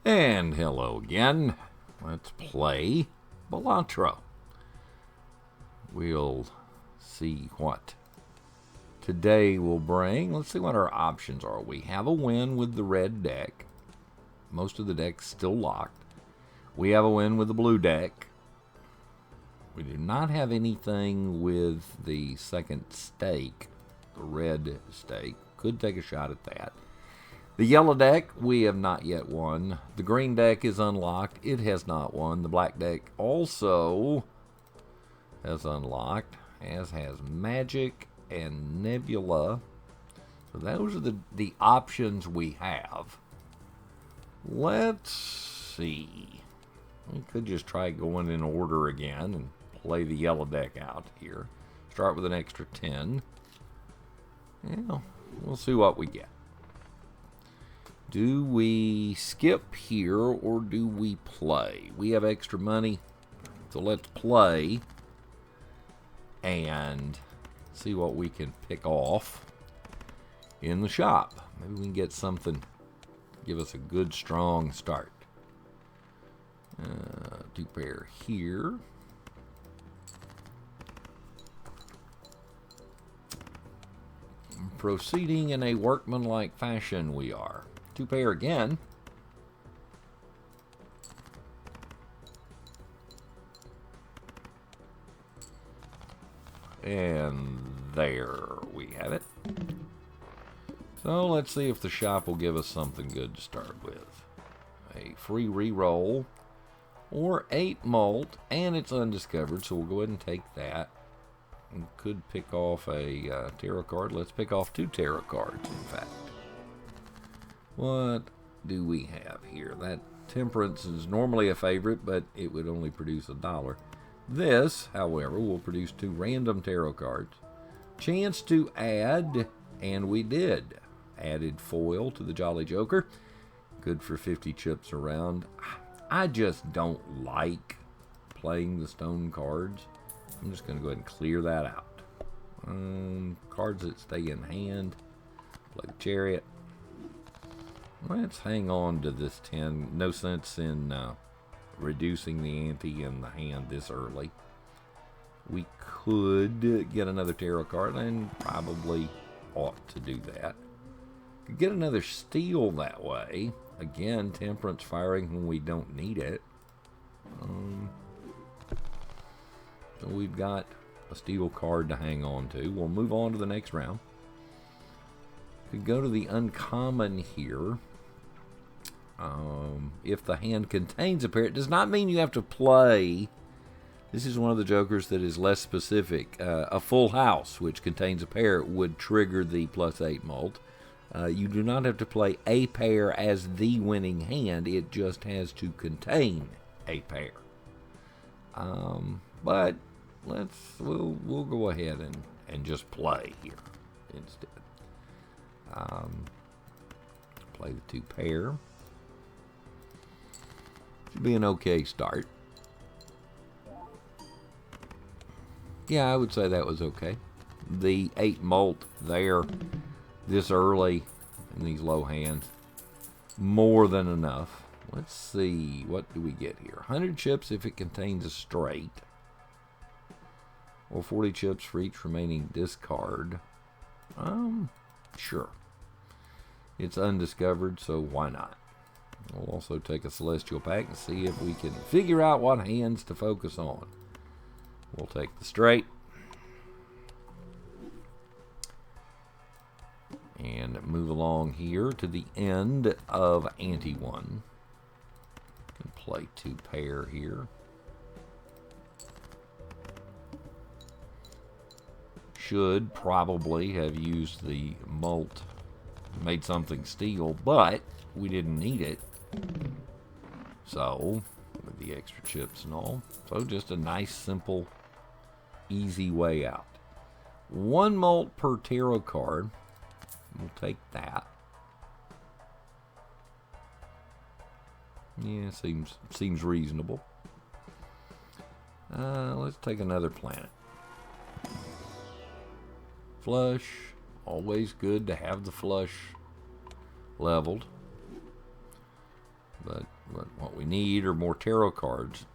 And hello again. Let's play Balatro. We'll see what today will bring. Let's see what our options are. We have a win with the red deck. Most of the deck's still locked. We have a win with the blue deck. We do not have anything with the second stake, the red stake. Could take a shot at that. The yellow deck, we have not yet won. The green deck is unlocked. It has not won. The black deck also has unlocked, as has Magic and Nebula. So those are the options we have. Let's see. We could just try going in order again and play the yellow deck out here. Start with an extra 10. Yeah, we'll see what we get. Do we skip here or do we play? We have extra money, so let's play and see what we can pick off in the shop. Maybe we can get something, give us a good strong start. 2 pair here. Proceeding in a workmanlike fashion we are. 2 pair again. And there we have it. So let's see if the shop will give us something good to start with. A free reroll or 8 malt, and it's undiscovered, so we'll go ahead and take that. We could pick off a tarot card. Let's pick off 2 tarot cards, in fact. What do we have here? That Temperance is normally a favorite, but it would only produce $1. This, however, will produce 2 random tarot cards. Chance to add, and we did. Added foil to the Jolly Joker. Good for 50 chips around. I just don't like playing the stone cards. I'm just going to go ahead and clear that out. Cards that stay in hand. Play the Chariot. Let's hang on to this 10. No sense in reducing the ante in the hand this early. We could get another tarot card and probably ought to do that. Could get another steal that way. Again, Temperance firing when we don't need it. So we've got a steal card to hang on to. We'll move on to the next round. Could go to the uncommon here. If the hand contains a pair, it does not mean you have to play. This is one of the jokers that is less specific. A full house, which contains a pair, would trigger the +8 malt. You do not have to play a pair as the winning hand. It just has to contain a pair. But we'll go ahead and just play here instead. Play the 2 pair. Should be an okay start. Yeah, I would say that was okay. The 8 malt there this early in these low hands, more than enough. Let's see, what do we get here? 100 chips if it contains a straight, or 40 chips for each remaining discard. Sure. It's undiscovered, so why not? We'll also take a Celestial Pack and see if we can figure out what hands to focus on. We'll take the straight. And move along here to the end of ante 1. Can play 2 pair here. Should probably have used the malt, made something steal, but we didn't need it. So, with the extra chips and all. So just a nice, simple, easy way out. 1 malt per tarot card. We'll take that. Yeah, seems reasonable. Let's take another planet. Flush. Always good to have the flush leveled. But what we need are more tarot cards.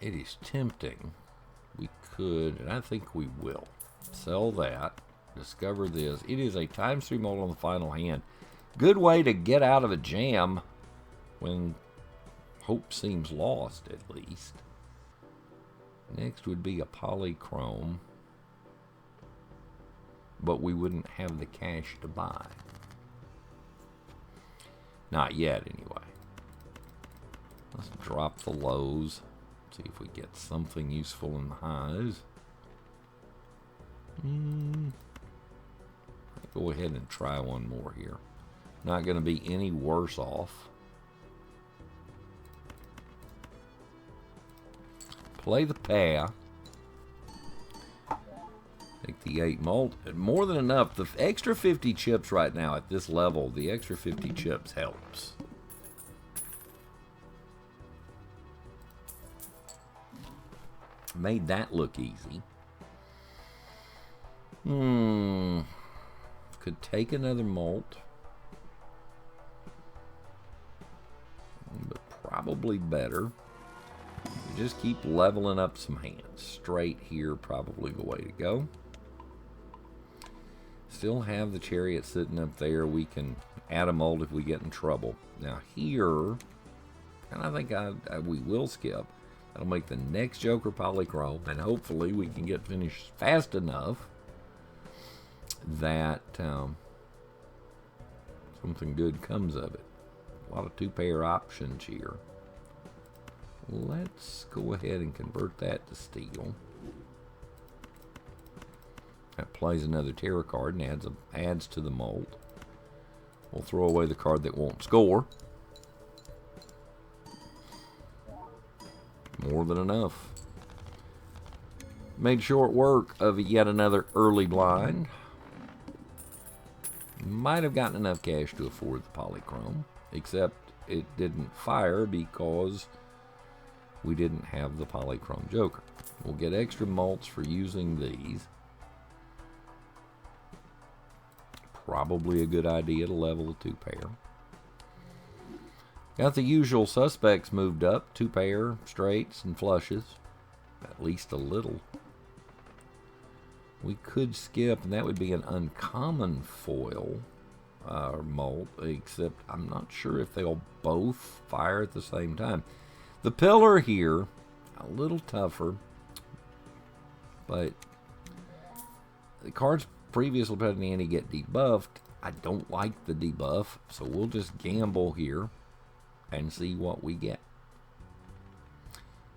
It is tempting. We could, and I think we will, sell that, discover this. It is a ×3 mold on the final hand. Good way to get out of a jam when hope seems lost, at least. Next would be a polychrome, but we wouldn't have the cash to buy. Not yet, anyway. Let's drop the lows. See if we get something useful in the highs. Go ahead and try one more here. Not going to be any worse off. Play the pair. Take the 8 mult. More than enough. The extra 50 chips right now at this level, the extra 50 chips helps. Made that look easy. Could take another mult. But probably better. Just keep leveling up some hands. Straight here, probably the way to go. Still have the chariot sitting up there. We can add a mold if we get in trouble. Now here, and I think we will skip. That'll make the next Joker polychrome, and hopefully we can get finished fast enough that something good comes of it. A lot of 2-pair options here. Let's go ahead and convert that to steel. That plays another tarot card and adds to the mold. We'll throw away the card that won't score. More than enough. Made short work of yet another early blind. Might have gotten enough cash to afford the polychrome, except it didn't fire because we didn't have the polychrome joker. We'll get extra mults for using these. Probably a good idea to level the 2-pair. Got the usual suspects moved up. 2-pair, straights, and flushes. At least a little. We could skip, and that would be an uncommon foil mold, except I'm not sure if they'll both fire at the same time. The pillar here, a little tougher, but the cards previously put in the ante get debuffed. I don't like the debuff, so we'll just gamble here and see what we get.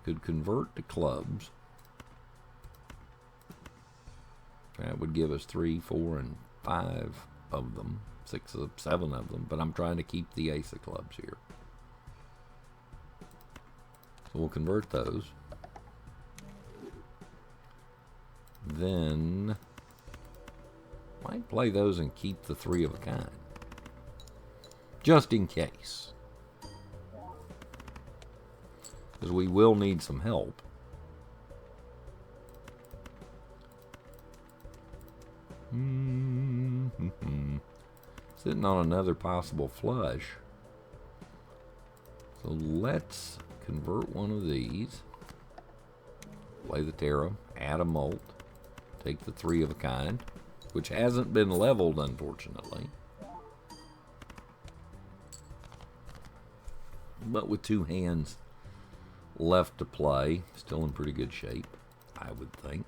Could convert to clubs. That would give us 3, 4, and 5 of them. 6 of 7 of them. But I'm trying to keep the ace of clubs here. So we'll convert those. Then might play those and keep the 3 of a kind. Just in case. Because we will need some help. Sitting on another possible flush. So let's convert one of these. Play the tarot. Add a molt. Take the 3 of a kind. Which hasn't been leveled, unfortunately. But with 2 hands left to play, still in pretty good shape, I would think.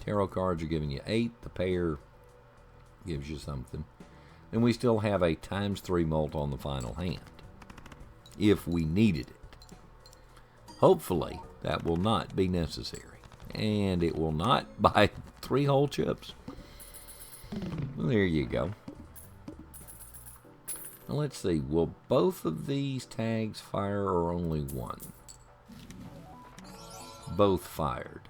Tarot cards are giving you 8. The pair gives you something. And we still have a ×3 mult on the final hand, if we needed it. Hopefully, that will not be necessary. And it will not buy 3 whole chips. Well, there you go. Now let's see, will both of these tags fire or only one? Both fired.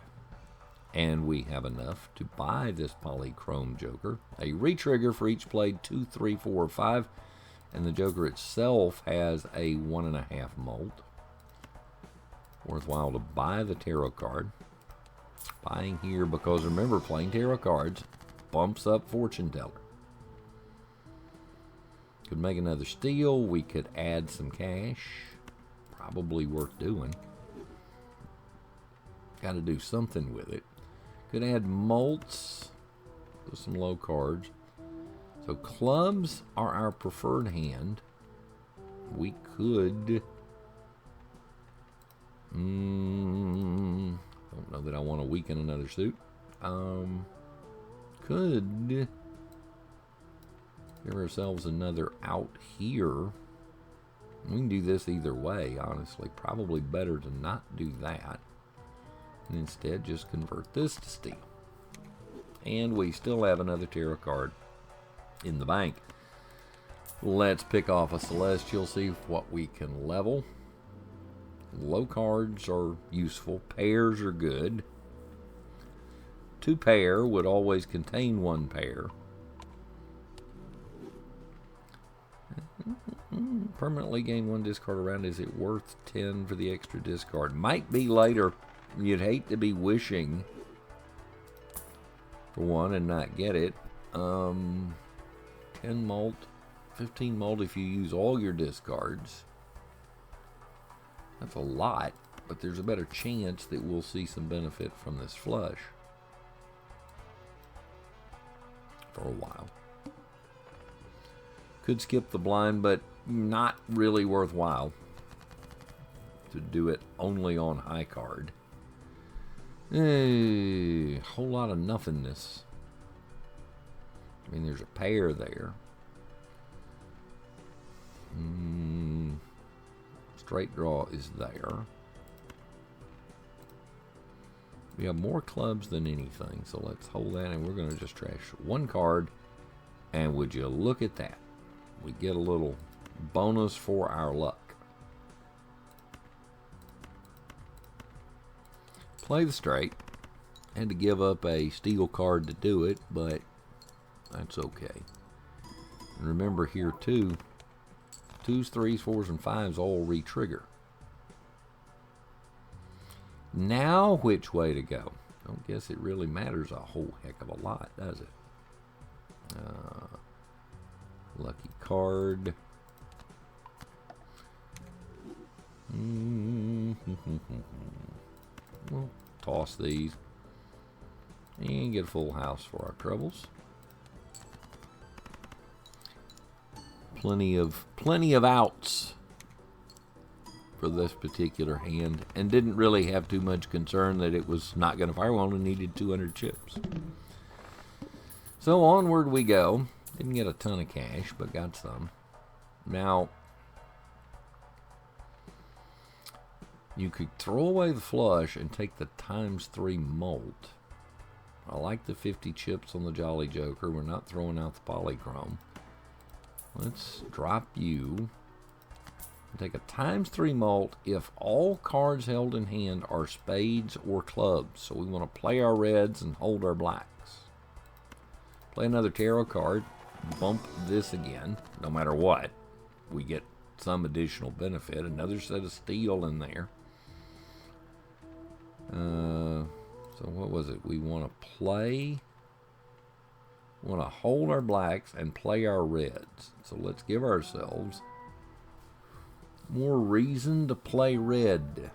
And we have enough to buy this polychrome joker. A retrigger for each played 2, 3, 4, or 5. And the joker itself has a 1.5 molt. Worthwhile to buy the tarot card. Buying here because, remember, playing tarot cards bumps up fortune teller. Could make another steal. We could add some cash. Probably worth doing. Got to do something with it. Could add mults. With some low cards. So clubs are our preferred hand. We could... don't know that I want to weaken another suit. Could give ourselves another out here. We can do this either way, honestly. Probably better to not do that. And instead just convert this to steel. And we still have another tarot card in the bank. Let's pick off a Celestial, see what we can level. Low cards are useful. Pairs are good. 2 pair would always contain 1 pair. Permanently gain 1 discard around. Is it worth 10 for the extra discard? Might be later. You'd hate to be wishing for 1 and not get it. 10 mult, 15 mult if you use all your discards. That's a lot, but there's a better chance that we'll see some benefit from this flush for a while. Could skip the blind, but not really worthwhile to do it only on high card. A whole lot of nothingness. I mean, there's a pair there. Straight draw is there. We have more clubs than anything, so let's hold that, and we're going to just trash 1 card. And would you look at that? We get a little bonus for our luck. Play the straight. Had to give up a steel card to do it, but that's okay. And remember here too, 2s, 3s, 4s, and 5s all re-trigger. Now which way to go? Don't guess it really matters a whole heck of a lot, does it? Lucky card. We'll toss these and get a full house for our troubles. Plenty of outs for this particular hand, and didn't really have too much concern that it was not going to fire. We only needed 200 chips. So onward we go. Didn't get a ton of cash, but got some. Now, you could throw away the flush and take the ×3 mult. I like the 50 chips on the Jolly Joker. We're not throwing out the polychrome. Let's drop you. Take a ×3 mult if all cards held in hand are spades or clubs. So we want to play our reds and hold our blacks. Play another tarot card. Bump this again. No matter what, we get some additional benefit. Another set of steel in there. So what was it? We want to play. We want to hold our blacks and play our reds. So let's give ourselves more reason to play red.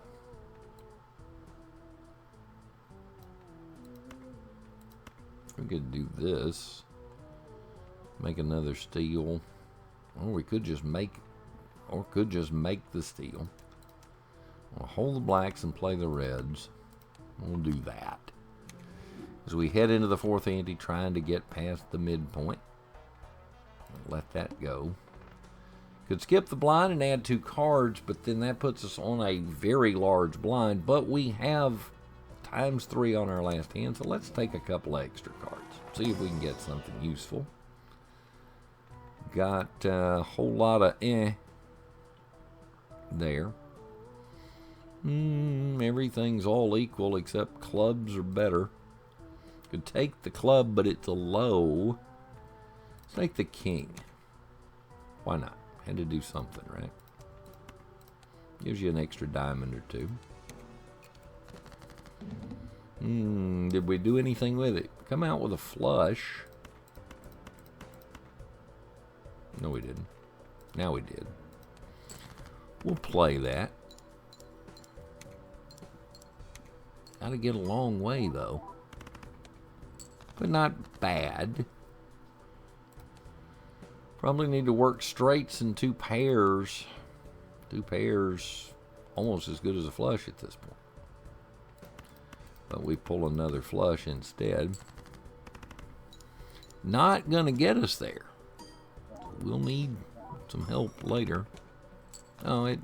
We could do this. Make another steel. Or we could just make the steel. We'll hold the blacks and play the reds. We'll do that. As we head into the 4th ante, trying to get past the midpoint. Let that go. Could skip the blind and add 2 cards, but then that puts us on a very large blind. But we have ×3 on our last hand, so let's take a couple extra cards. See if we can get something useful. Got a whole lot of there. Everything's all equal except clubs are better. Could take the club, but it's a low. Let's take the king. Why not? Had to do something, right? Gives you an extra diamond or 2. Did we do anything with it? Come out with a flush. No, we didn't. Now we did. We'll play that. Gotta get a long way, though. But not bad. Probably need to work straights and two pairs. Two pairs, almost as good as a flush at this point. But we pull another flush instead. Not gonna get us there. We'll need some help later. Oh,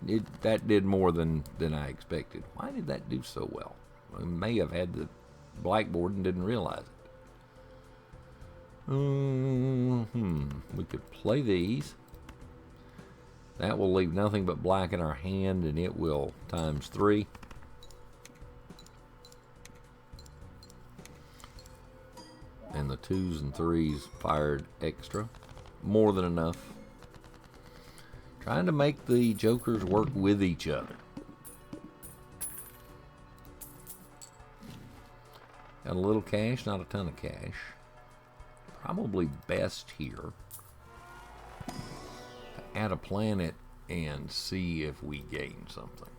that did more than I expected. Why did that do so well? I may have had the blackboard and didn't realize it. We could play these. That will leave nothing but black in our hand, and it will times 3. And the 2s and 3s fired extra. More than enough. Trying to make the jokers work with each other. Got a little cash, not a ton of cash. Probably best here to add a planet and see if we gain something.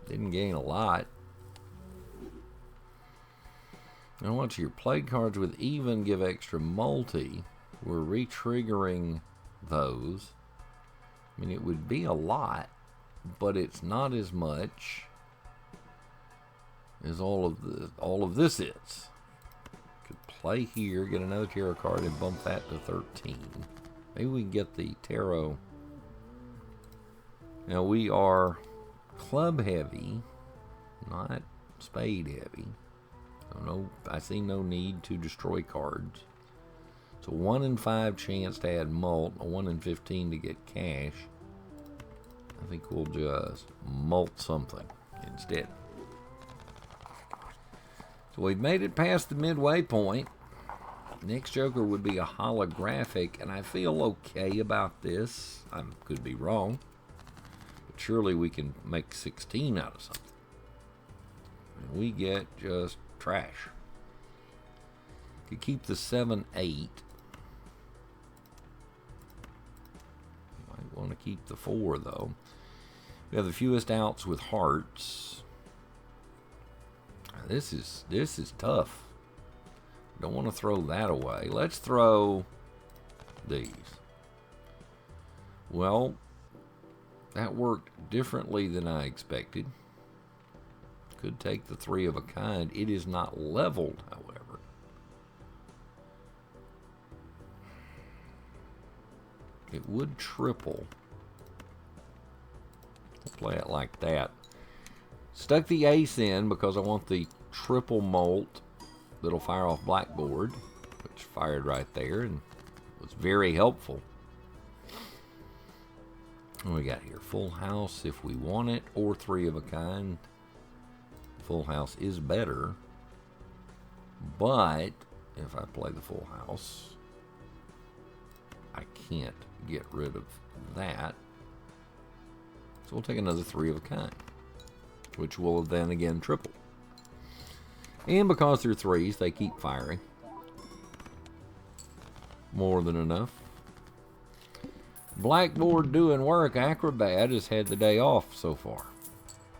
Didn't gain a lot. Now once your play cards with even give extra multi, we're re-triggering those. I mean, it would be a lot, but it's not as much as all of this is. Could play here, get another tarot card, and bump that to 13. Maybe we can get the tarot. Now we are club heavy, not spade heavy. So no, I see no need to destroy cards. It's a 1 in 5 chance to add mult, a 1 in 15 to get cash. I think we'll just mult something instead. So we've made it past the midway point. Next joker would be a holographic, and I feel okay about this. I could be wrong, but surely we can make 16 out of something. And we get just trash. Could keep the 7, 8. Might want to keep the 4 though. We have the fewest outs with hearts. This is tough. Don't want to throw that away. Let's throw these. Well, that worked differently than I expected. Could take the 3 of a kind. It is not leveled, however. It would triple. We'll play it like that. Stuck the ace in because I want the triple mult that'll fire off blackboard, which fired right there and was very helpful. What we got here? Full house if we want it, or 3 of a kind. Full house is better, but if I play the full house, I can't get rid of that. So we'll take another 3 of a kind, which will then again triple. And because they're 3s, they keep firing. More than enough. Blackboard doing work. Acrobat has had the day off so far.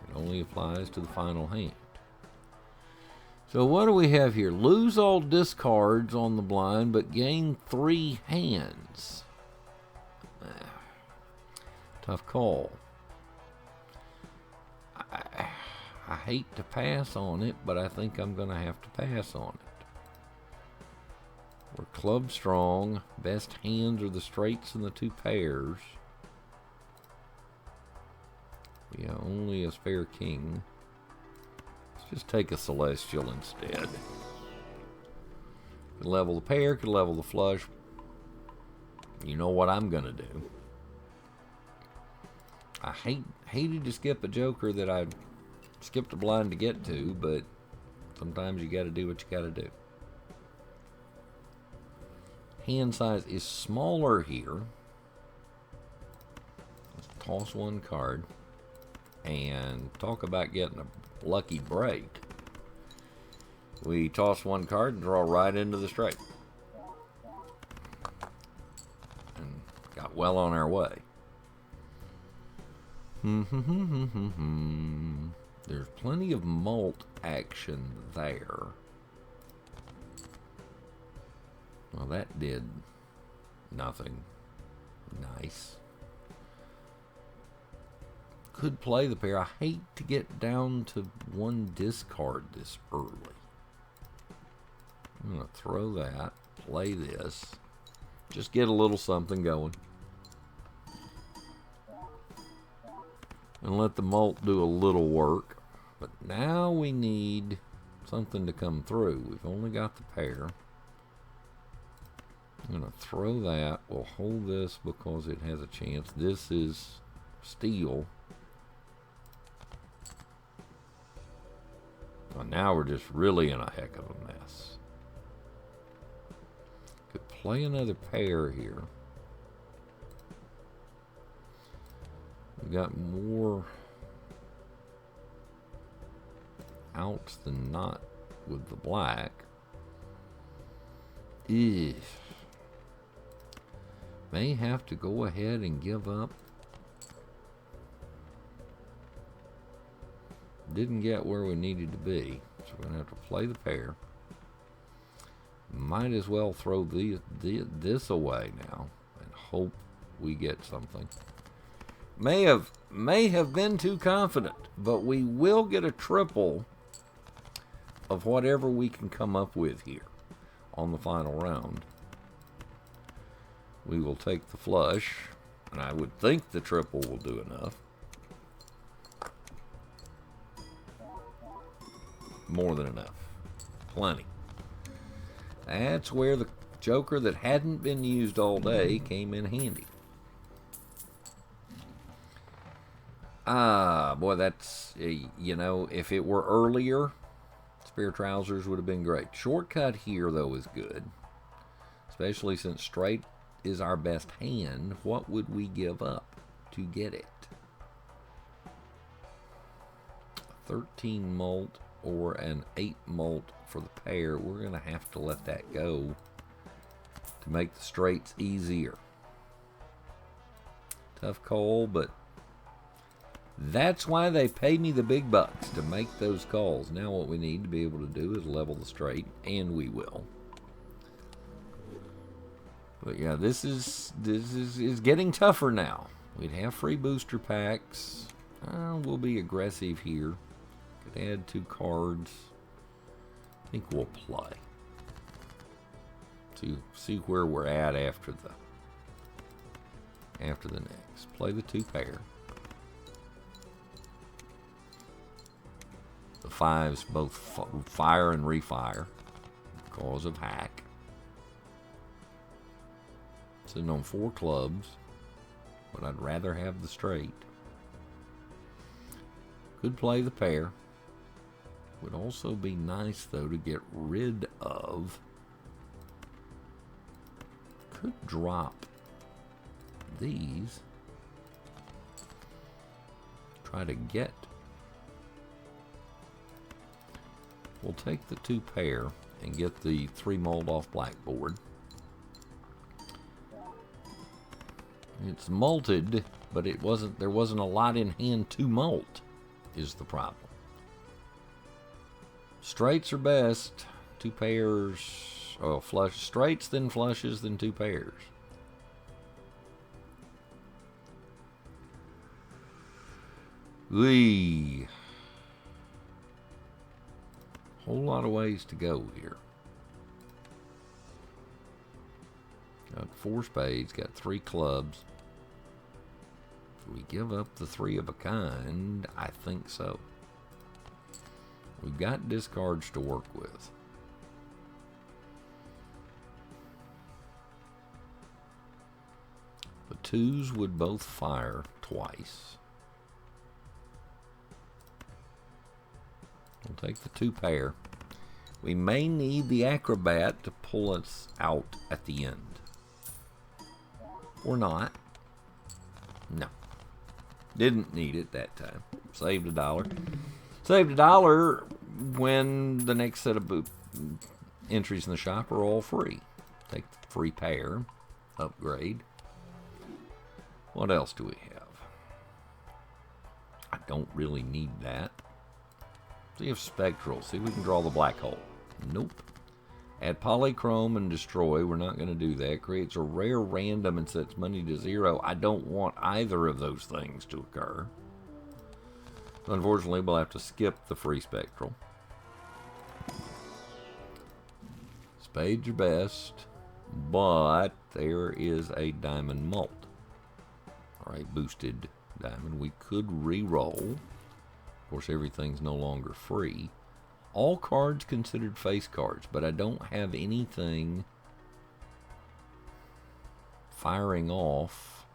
It only applies to the final hand. So what do we have here? Lose all discards on the blind, but gain 3 hands. Tough call. I hate to pass on it, but I think I'm going to have to pass on it. We're club strong. Best hands are the straights and the 2 pairs. We have only a spare king. Let's just take a celestial instead. Could level the pair, could level the flush. You know what I'm going to do. I hated to skip a joker that I skipped a blind to get to, but sometimes you got to do what you got to do. Hand size is smaller here. Let's toss 1 card and talk about getting a lucky break. We toss 1 card and draw right into the straight. And got well on our way. There's plenty of malt action there. Well, that did nothing. Nice. Could play the pair. I hate to get down to one discard this early. I'm going to throw that, play this, just get a little something going. And let the malt do a little work. But now we need something to come through. We've only got the pair. I'm going to throw that. We'll hold this because it has a chance. This is steel. Well, now we're just really in a heck of a mess. Could play another pair here. We got more outs than not with the black. May have to go ahead and give up. Didn't get where we needed to be, so we're gonna have to play the pair. Might as well throw this away now and hope we get something. May have been too confident, but we will get a triple of whatever we can come up with here on the final round. We will take the flush, and I would think the triple will do enough. More than enough. Plenty. That's where the joker that hadn't been used all day came in handy. Boy, that's, you know, if it were earlier, spare trousers would have been great. Shortcut here, though, is good. Especially since straight is our best hand. What would we give up to get it? 13 malt or an 8 malt for the pair. We're going to have to let that go to make the straights easier. Tough call, but that's why they pay me the big bucks, to make those calls. Now what we need to be able to do is level the straight, and we will. But yeah, this is getting tougher now. We'd have free booster packs. We'll be aggressive here. Could add 2 cards. I think we'll play. To see where we're at after the next. Play the 2 pair. The 5s both fire and refire because of hack. Sitting on 4 clubs, but I'd rather have the straight. Could play the pair. Would also be nice, though, to get rid of. Could drop these. Try to get. We'll take the 2 pair and get the 3 mold off blackboard. It's malted, but there wasn't a lot in hand to malt, is the problem. Straights are best. 2 pairs. Oh, flush. Straights, then flushes, then 2 pairs. Whole lot of ways to go here. Got 4 spades, got 3 clubs. Do we give up the 3 of a kind? I think so. We've got discards to work with. The 2s would both fire twice. We'll take the 2 pair. We may need the acrobat to pull us out at the end. Or not. No. Didn't need it that time. Saved $1. Saved $1 when the next set of entries in the shop are all free. Take the free pair. Upgrade. What else do we have? Don't really need that. See if spectral. See if we can draw the black hole. Nope. Add polychrome and destroy. We're not going to do that. Creates a rare random and sets money to 0. I don't want either of those things to occur. Unfortunately, we'll have to skip the free spectral. Spade's your best, but there is a diamond mult. Alright, boosted diamond. We could re-roll. Of course, everything's no longer free. All cards considered face cards, but I don't have anything firing off.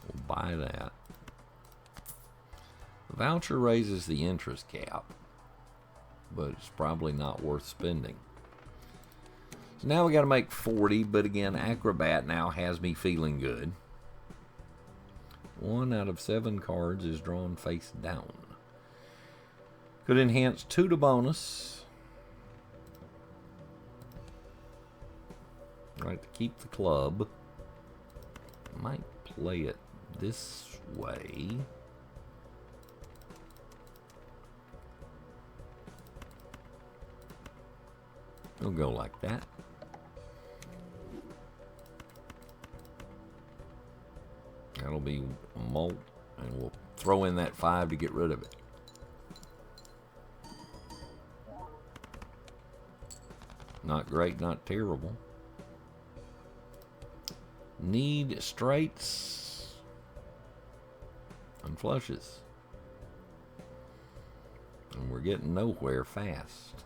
We'll buy that. The voucher raises the interest cap, but it's probably not worth spending. So now we got to make 40, but again, Acrobat now has me feeling good. 1 out of 7 cards is drawn face down. Could enhance 2 to bonus. Right, to keep the club. Might play it this way. We'll go like that. That'll be a mult, and we'll throw in that 5 to get rid of it. Not great, not terrible. Need straights and flushes. And we're getting nowhere fast.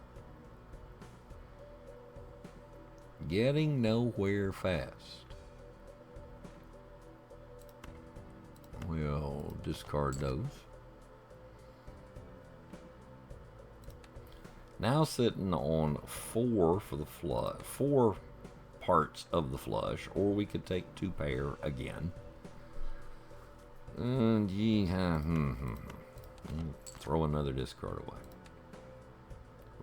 Getting nowhere fast. We'll discard those. Now sitting on 4 for the flush, 4 parts of the flush, or we could take 2 pair again. And throw another discard away.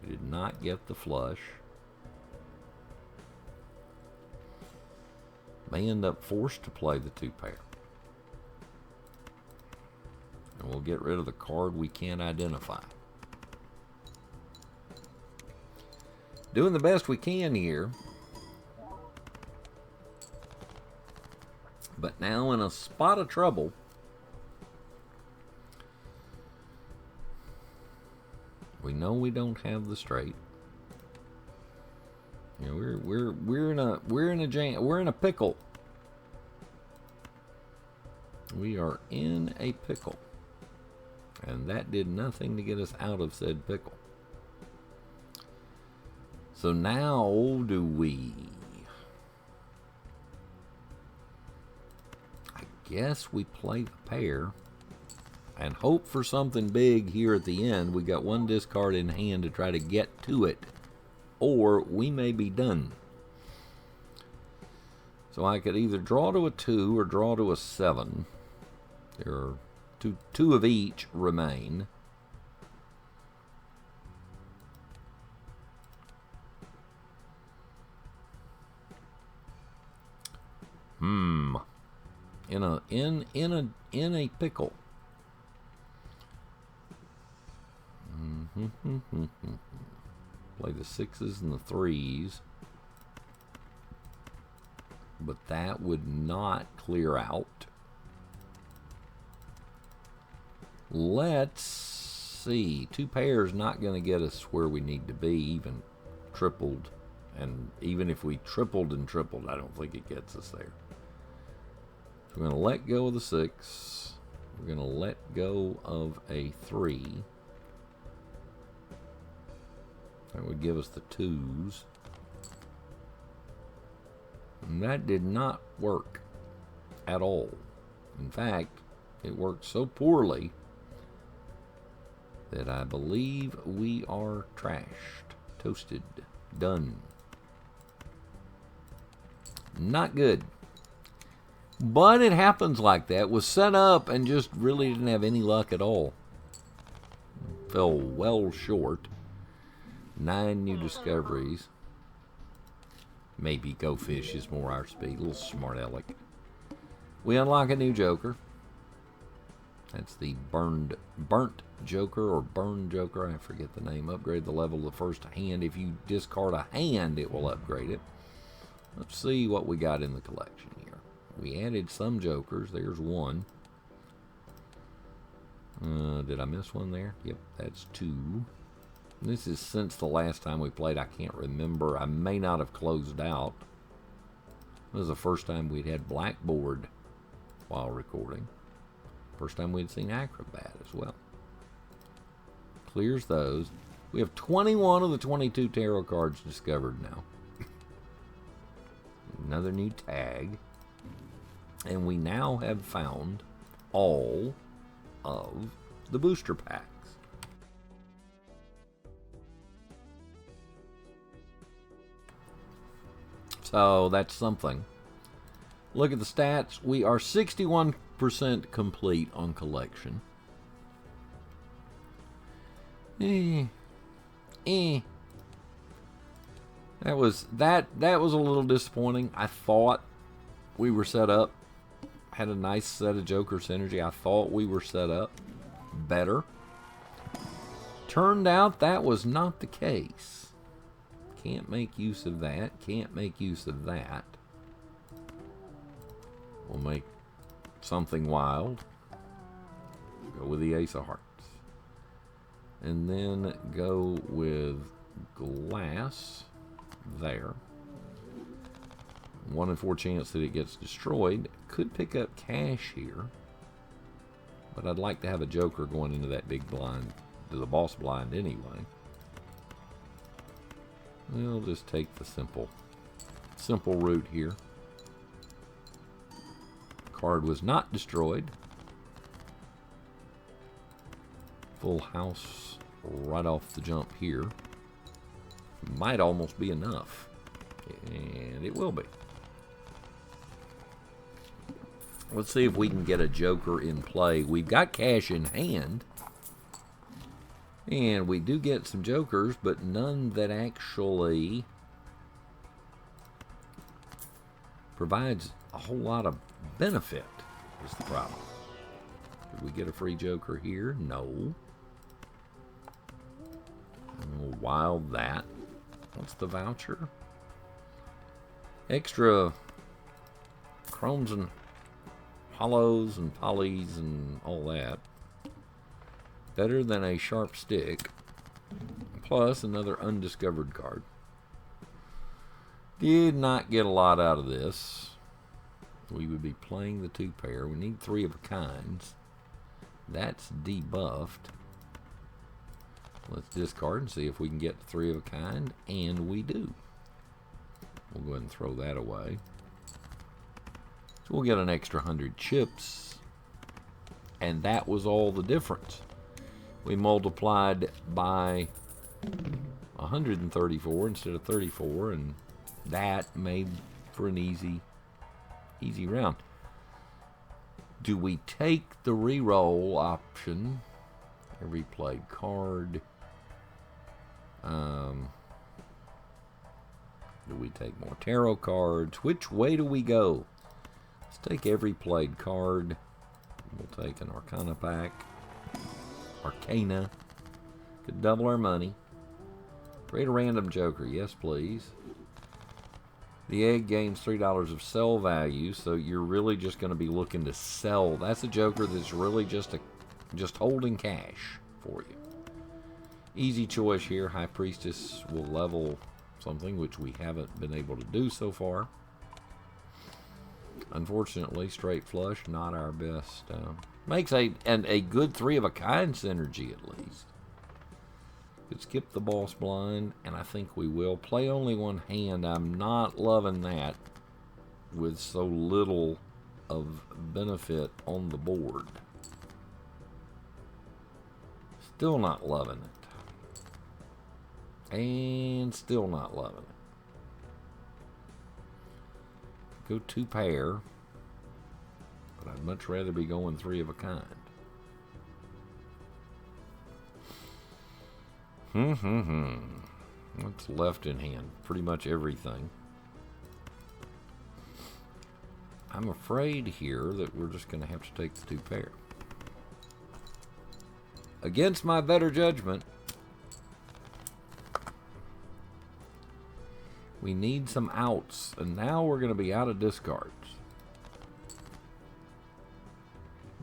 We did not get the flush. May end up forced to play the 2 pair. And we'll get rid of the card we can't identify. Doing the best we can here. But now in a spot of trouble. We know we don't have the straight. You know, we're in a pickle. We are in a pickle. And that did nothing to get us out of said pickle. So now do we? I guess we play the pair and hope for something big here at the end. We got 1 discard in hand to try to get to it, or we may be done. So I could either draw to a 2 or draw to a 7. There are two of each remain. In a pickle. Play the 6s and the 3s. But that would not clear out. Let's see. 2 pairs not going to get us where we need to be, even tripled. And even if we tripled and tripled, I don't think it gets us there. So we're going to let go of the 6. We're going to let go of a 3. That would give us the 2s. And that did not work at all. In fact, it worked so poorly that I believe we are trashed, toasted, done. Not good. But it happens like that. Was set up and just really didn't have any luck at all. Fell well short. 9 new discoveries. Maybe Go Fish is more our speed. A little smart aleck. We unlock a new Joker. That's the burnt Joker or burn Joker. I forget the name. Upgrade the level of the first hand. If you discard a hand, it will upgrade it. Let's see what we got in the collection here. We added some Jokers. There's one. Did I miss one there? Yep, that's two. This is since the last time we played. I can't remember. I may not have closed out. This was the first time we'd had Blackboard while recording. First time we'd seen Acrobat as well. Clears those. We have 21 of the 22 tarot cards discovered now. Another new tag. And we now have found all of the booster packs. So that's something. Look at the stats. We are 61% complete on collection. That was a little disappointing. I thought we were set up. Had a nice set of Joker synergy. I thought we were set up better. Turned out that was not the case. Can't make use of that. Can't make use of that. We'll make something wild. Go with the Ace of Hearts. And then go with glass there. 1 in 4 chance that it gets destroyed. Could pick up cash here. But I'd like to have a Joker going into that big blind, to the boss blind anyway. We'll just take the simple route here. Card was not destroyed. Full house right off the jump here. Might almost be enough. And it will be. Let's see if we can get a Joker in play. We've got cash in hand. And we do get some Jokers, but none that actually provides a whole lot of benefit is the problem. Did we get a free Joker here? No. And we'll wild that. What's the voucher? Extra chromes and hollows and polys and all that. Better than a sharp stick. Plus another undiscovered card. Did not get a lot out of this. We would be playing the 2 pair. We need 3 of a kinds. That's debuffed. Let's discard and see if we can get 3 of a kind. And we do. We'll go ahead and throw that away. So we'll get an extra 100 chips. And that was all the difference. We multiplied by 134 instead of 34, and that made for an easy round. Do we take the reroll option? Every played card. Do we take more tarot cards? Which way do we go? Let's take every played card. We'll take an Arcana pack. Arcana. Could double our money. Create a random Joker. Yes, please. The egg gains $3 of sell value, so you're really just going to be looking to sell. That's a Joker that's really just holding cash for you. Easy choice here. High Priestess will level something, which we haven't been able to do so far. Unfortunately, straight flush, not our best. Makes a good 3 of a kind synergy at least. Could skip the boss blind, and I think we will. Play only 1 hand. I'm not loving that with so little of benefit on the board. Still not loving it. And still not loving it. Go 2 pair. But I'd much rather be going 3 of a kind. What's left in hand? Pretty much everything. I'm afraid here that we're just going to have to take the 2 pair. against my better judgment, we need some outs, and now we're going to be out of discards.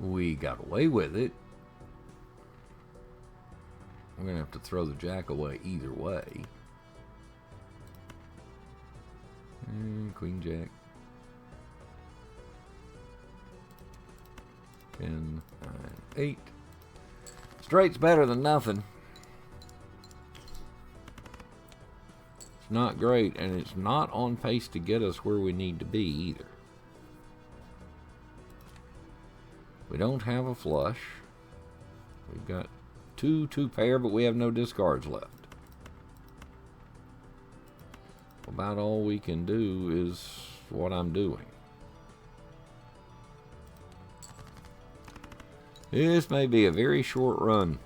We got away with it. We're going to have to throw the jack away either way. Queen jack. 10, 9, 8. Straight's better than nothing. It's not great, and it's not on pace to get us where we need to be either. We don't have a flush. We've got two pair, but we have no discards left. About all we can do is what I'm doing. This may be a very short run.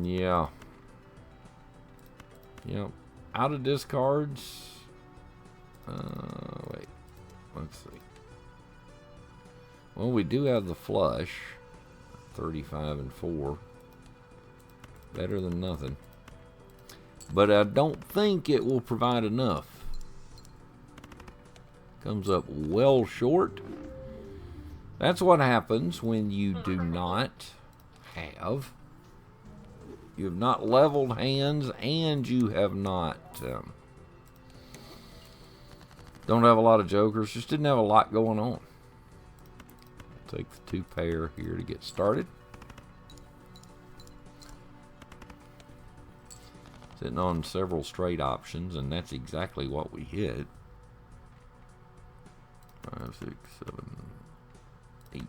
Yeah. Yep. Out of discards. Wait. Let's see. Well, we do have the flush. 35 and 4. Better than nothing. But I don't think it will provide enough. Comes up well short. That's what happens when you do not have. You have not leveled hands, and you have not don't have a lot of jokers. Just didn't have a lot going on. Take the 2 pair here to get started. Sitting on several straight options, and that's exactly what we hit. 5, 6, 7, 8,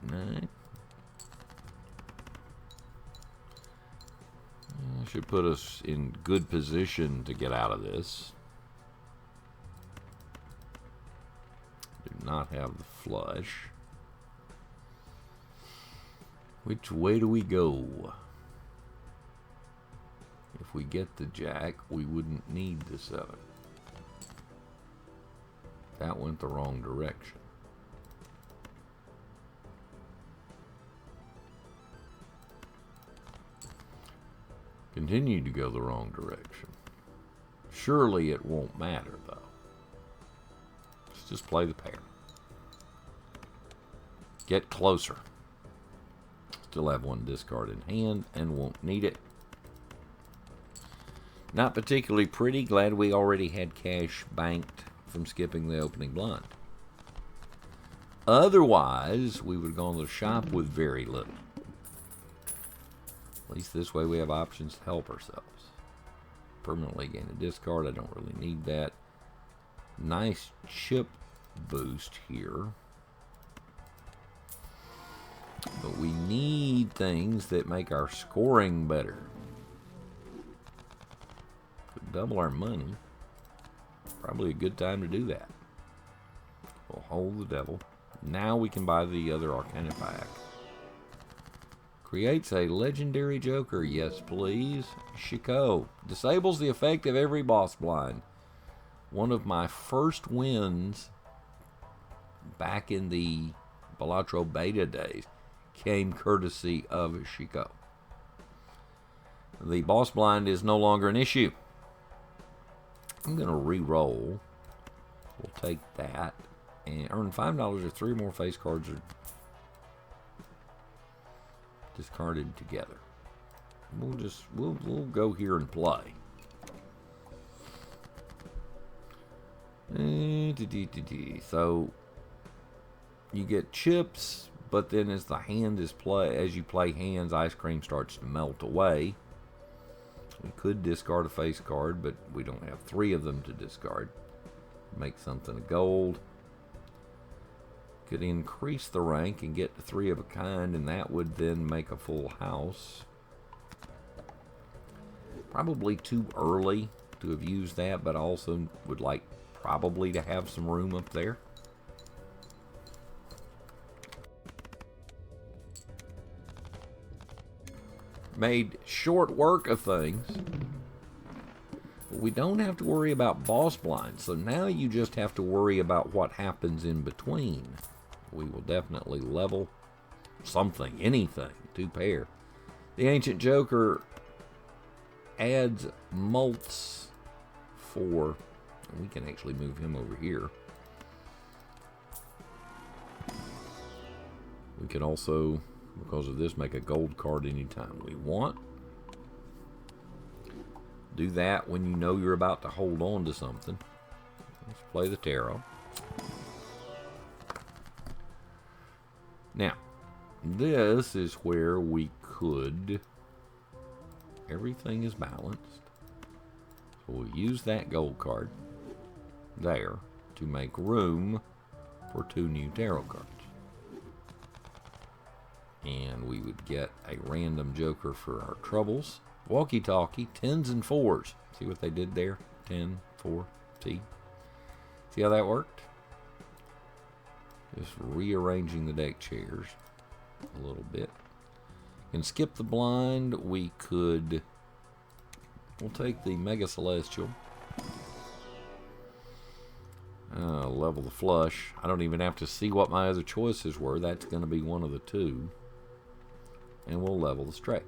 9. Should put us in good position to get out of this. Do not have the flush. Which way do we go? If we get the jack, we wouldn't need the 7. That went the wrong direction. Continue to go the wrong direction. Surely it won't matter, though. Let's just play the pair. Get closer. Still have 1 discard in hand and won't need it. Not particularly pretty. Glad we already had cash banked from skipping the opening blind. Otherwise, we would have gone to the shop with very little. At least this way we have options to help ourselves. Permanently gain a discard. I don't really need that. Nice chip boost here. But we need things that make our scoring better. Could double our money. Probably a good time to do that. We'll hold the devil. Now we can buy the other Arcana pack. Creates a legendary joker. Yes, please. Chico. Disables the effect of every boss blind. One of my first wins back in the Balatro beta days came courtesy of Chico. The boss blind is no longer an issue. I'm going to re-roll. We'll take that and earn $5 if 3 more face cards are discarded together. We'll go here and play. So you get chips, but then as you play hands, ice cream starts to melt away. We could discard a face card, but we don't have 3 of them to discard. Make something of gold. Could increase the rank and get to 3 of a kind, and that would then make a full house. Probably too early to have used that, but I also would like probably to have some room up there. Made short work of things. But we don't have to worry about boss blinds, so now you just have to worry about what happens in between. we will definitely level something, anything, 2 pair. The Ancient Joker adds mults for, we can actually move him over here. We can also, because of this, make a gold card anytime we want. Do that when you know you're about to hold on to something. Let's play the tarot. Now, this is where we could, everything is balanced. So we'll use that gold card there to make room for 2 new tarot cards. And we would get a random joker for our troubles. Walkie-talkie, 10s and 4s. See what they did there? 10, 4, T. See how that worked? Just rearranging the deck chairs a little bit. Can skip the blind. We could, we'll take the Mega Celestial. Level the flush. I don't even have to see what my other choices were. That's going to be one of the 2. And we'll level the straight.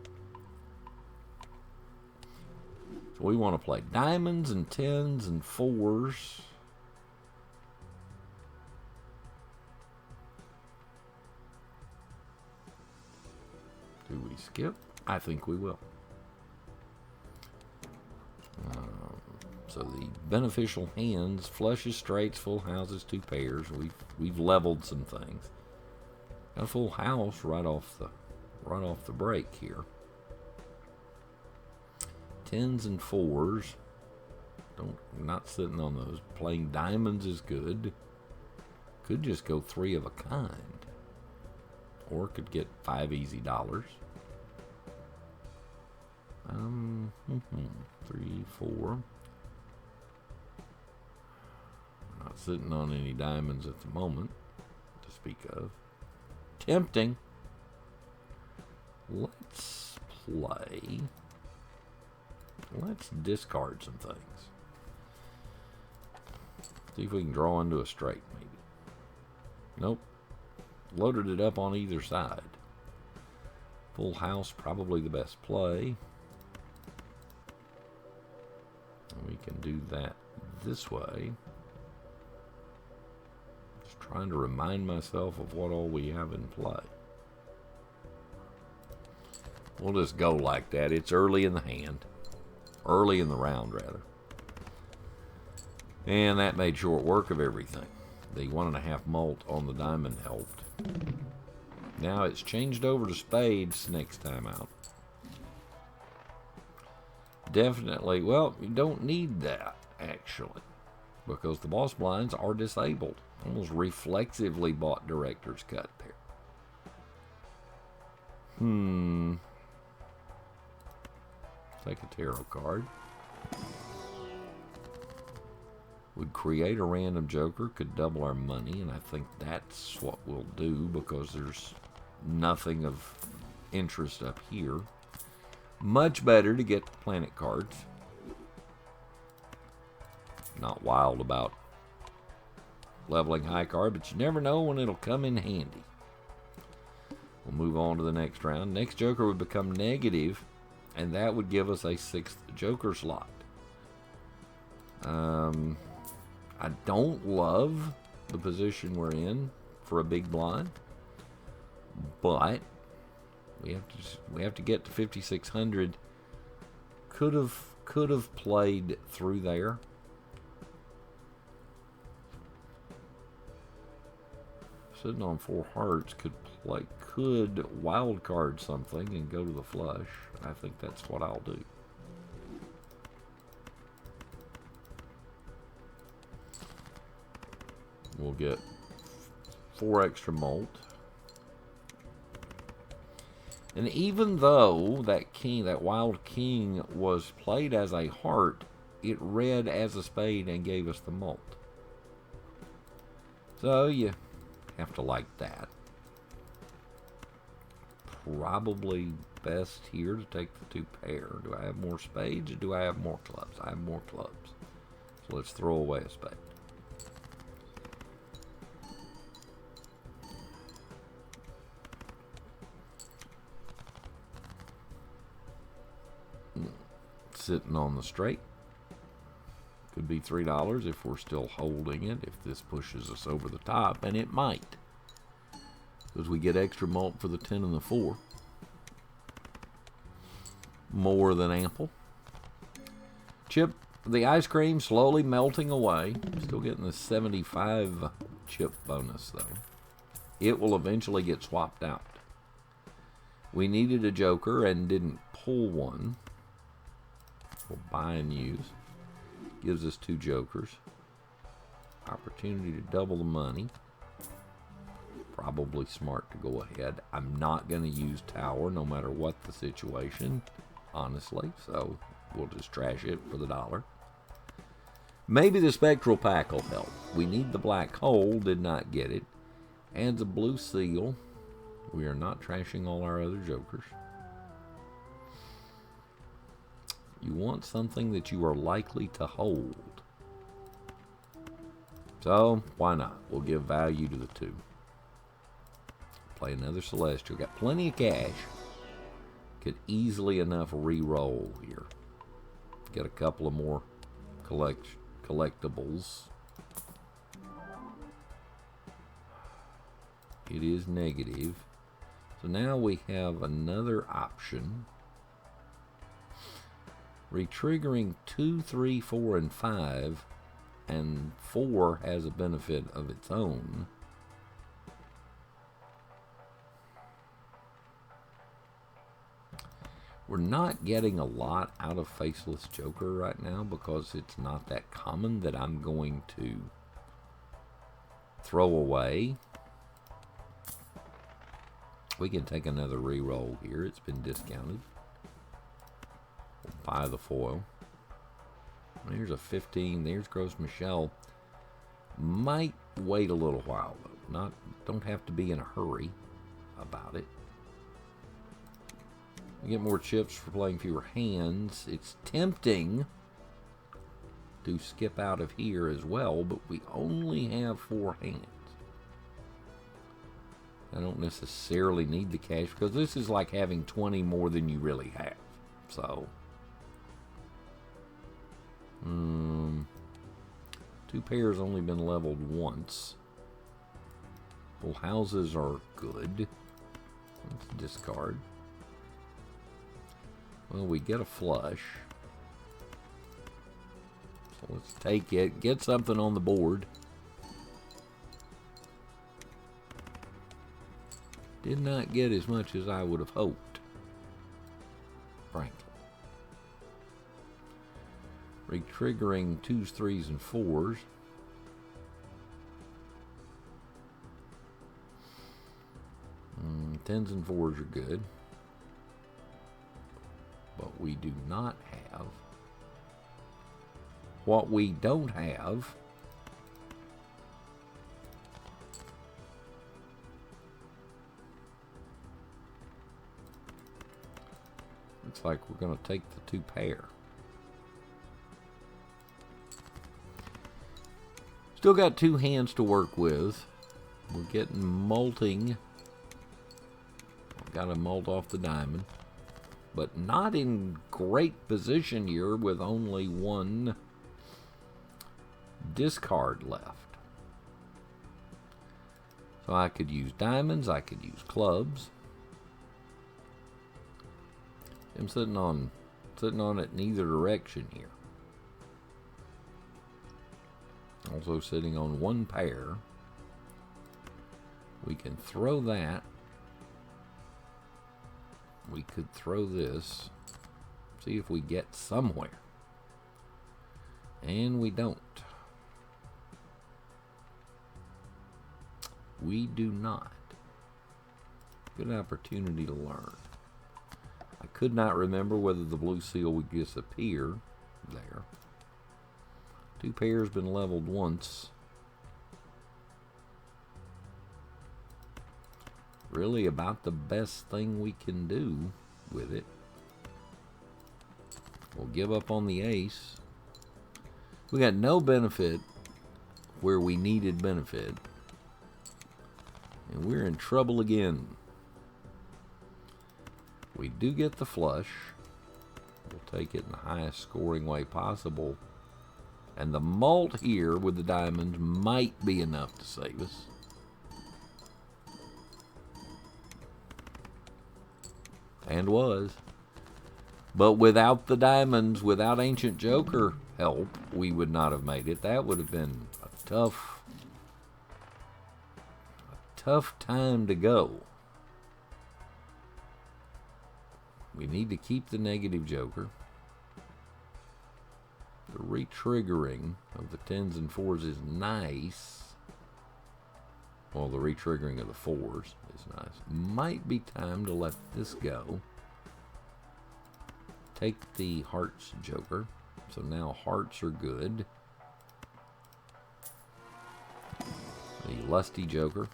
So we want to play diamonds and 10s and 4s. Do we skip? I think we will. So the beneficial hands, flushes, straights, full houses, 2 pairs. We've leveled some things. Got a full house right off the break here. 10s and 4s. Not sitting on those. Playing diamonds is good. Could just go 3 of a kind. Or could get 5 easy dollars. 3, 4. Not sitting on any diamonds at the moment to speak of. Tempting. Let's play. Let's discard some things. See if we can draw into a straight, maybe. Nope. Loaded it up on either side. Full house, probably the best play. We can do that this way. Just trying to remind myself of what all we have in play. We'll just go like that. It's early in the hand. Early in the round, rather. And that made short work of everything. The 1.5 mult on the diamond helped. Now it's changed over to spades next time out. Definitely, well, you don't need that, actually. Because the boss blinds are disabled. Almost reflexively bought director's cut there. Take a tarot card. Would create a random joker, could double our money, and I think that's what we'll do because there's nothing of interest up here. Much better to get planet cards. Not wild about leveling high card, but you never know when it'll come in handy. We'll move on to the next round. Next joker would become negative, and that would give us a 6th joker slot. I don't love the position we're in for a big blind, but we have to get to 5,600. Could have played through there. Sitting on 4 hearts, could wild card something and go to the flush. I think that's what I'll do. We'll get 4 extra mult. And even though that wild king was played as a heart, it read as a spade and gave us the mult. So you have to like that. Probably best here to take the 2 pair. Do I have more spades or do I have more clubs? I have more clubs. So let's throw away a spade. sitting on the straight. Could be $3 if we're still holding it, if this pushes us over the top, and it might. Because we get extra malt for the 10 and the 4. More than ample. Chip, the ice cream slowly melting away. Still getting the 75 chip bonus, though. It will eventually get swapped out. We needed a joker and didn't pull one. We'll buy and use. Gives us 2 jokers. Opportunity to double the money. Probably smart to go ahead. I'm not going to use tower no matter what the situation, honestly. So we'll just trash it for the $1. Maybe the spectral pack will help. We need the black hole. Did not get it. Adds a blue seal. We are not trashing all our other jokers. You want something that you are likely to hold. So, why not? We'll give value to the 2. Play another Celestial. Got plenty of cash. Could easily enough re-roll here. Get a couple of more collectibles. It is negative. So now we have another option. Retriggering 2, 3, 4, and 5, and 4 has a benefit of its own. We're not getting a lot out of Faceless Joker right now because it's not that common that I'm going to throw away. We can take another re-roll here. It's been discounted. We'll buy the foil. There's a 15. There's Gross Michelle. Might wait a little while though. Don't have to be in a hurry about it. You get more chips for playing fewer hands. It's tempting to skip out of here as well, but we only have 4 hands. I don't necessarily need the cash because this is like having 20 more than you really have. So, 2 pairs only been leveled once. Full houses are good. Let's discard. Well, we get a flush. So let's take it. Get something on the board. Did not get as much as I would have hoped, frankly. Retriggering 2s, 3s, and 4s. Tens and 4s are good. But we do not have. What we don't have looks like we're going to take the 2 pair. Still got 2 hands to work with. We're getting molting. Got to molt off the diamond. But not in great position here with only 1 discard left. So I could use diamonds. I could use clubs. I'm sitting on it in either direction here. Also sitting on 1 pair. We can throw that. We could throw this. See if we get somewhere. And we don't. We do not. Good opportunity to learn. I could not remember whether the blue seal would disappear there. 2 pairs been leveled once. Really about the best thing we can do with it. We'll give up on the ace. We got no benefit where we needed benefit. And we're in trouble again. We do get the flush. We'll take it in the highest scoring way possible. And the mult here with the diamonds might be enough to save us. And was. But without the diamonds, without Ancient Joker help, we would not have made it. That would have been a tough time to go. We need to keep the negative Joker. The re-triggering of the 10s and 4s is nice. Well, the re-triggering of the 4s is nice. Might be time to let this go. Take the hearts Joker. So now hearts are good. The lusty Joker.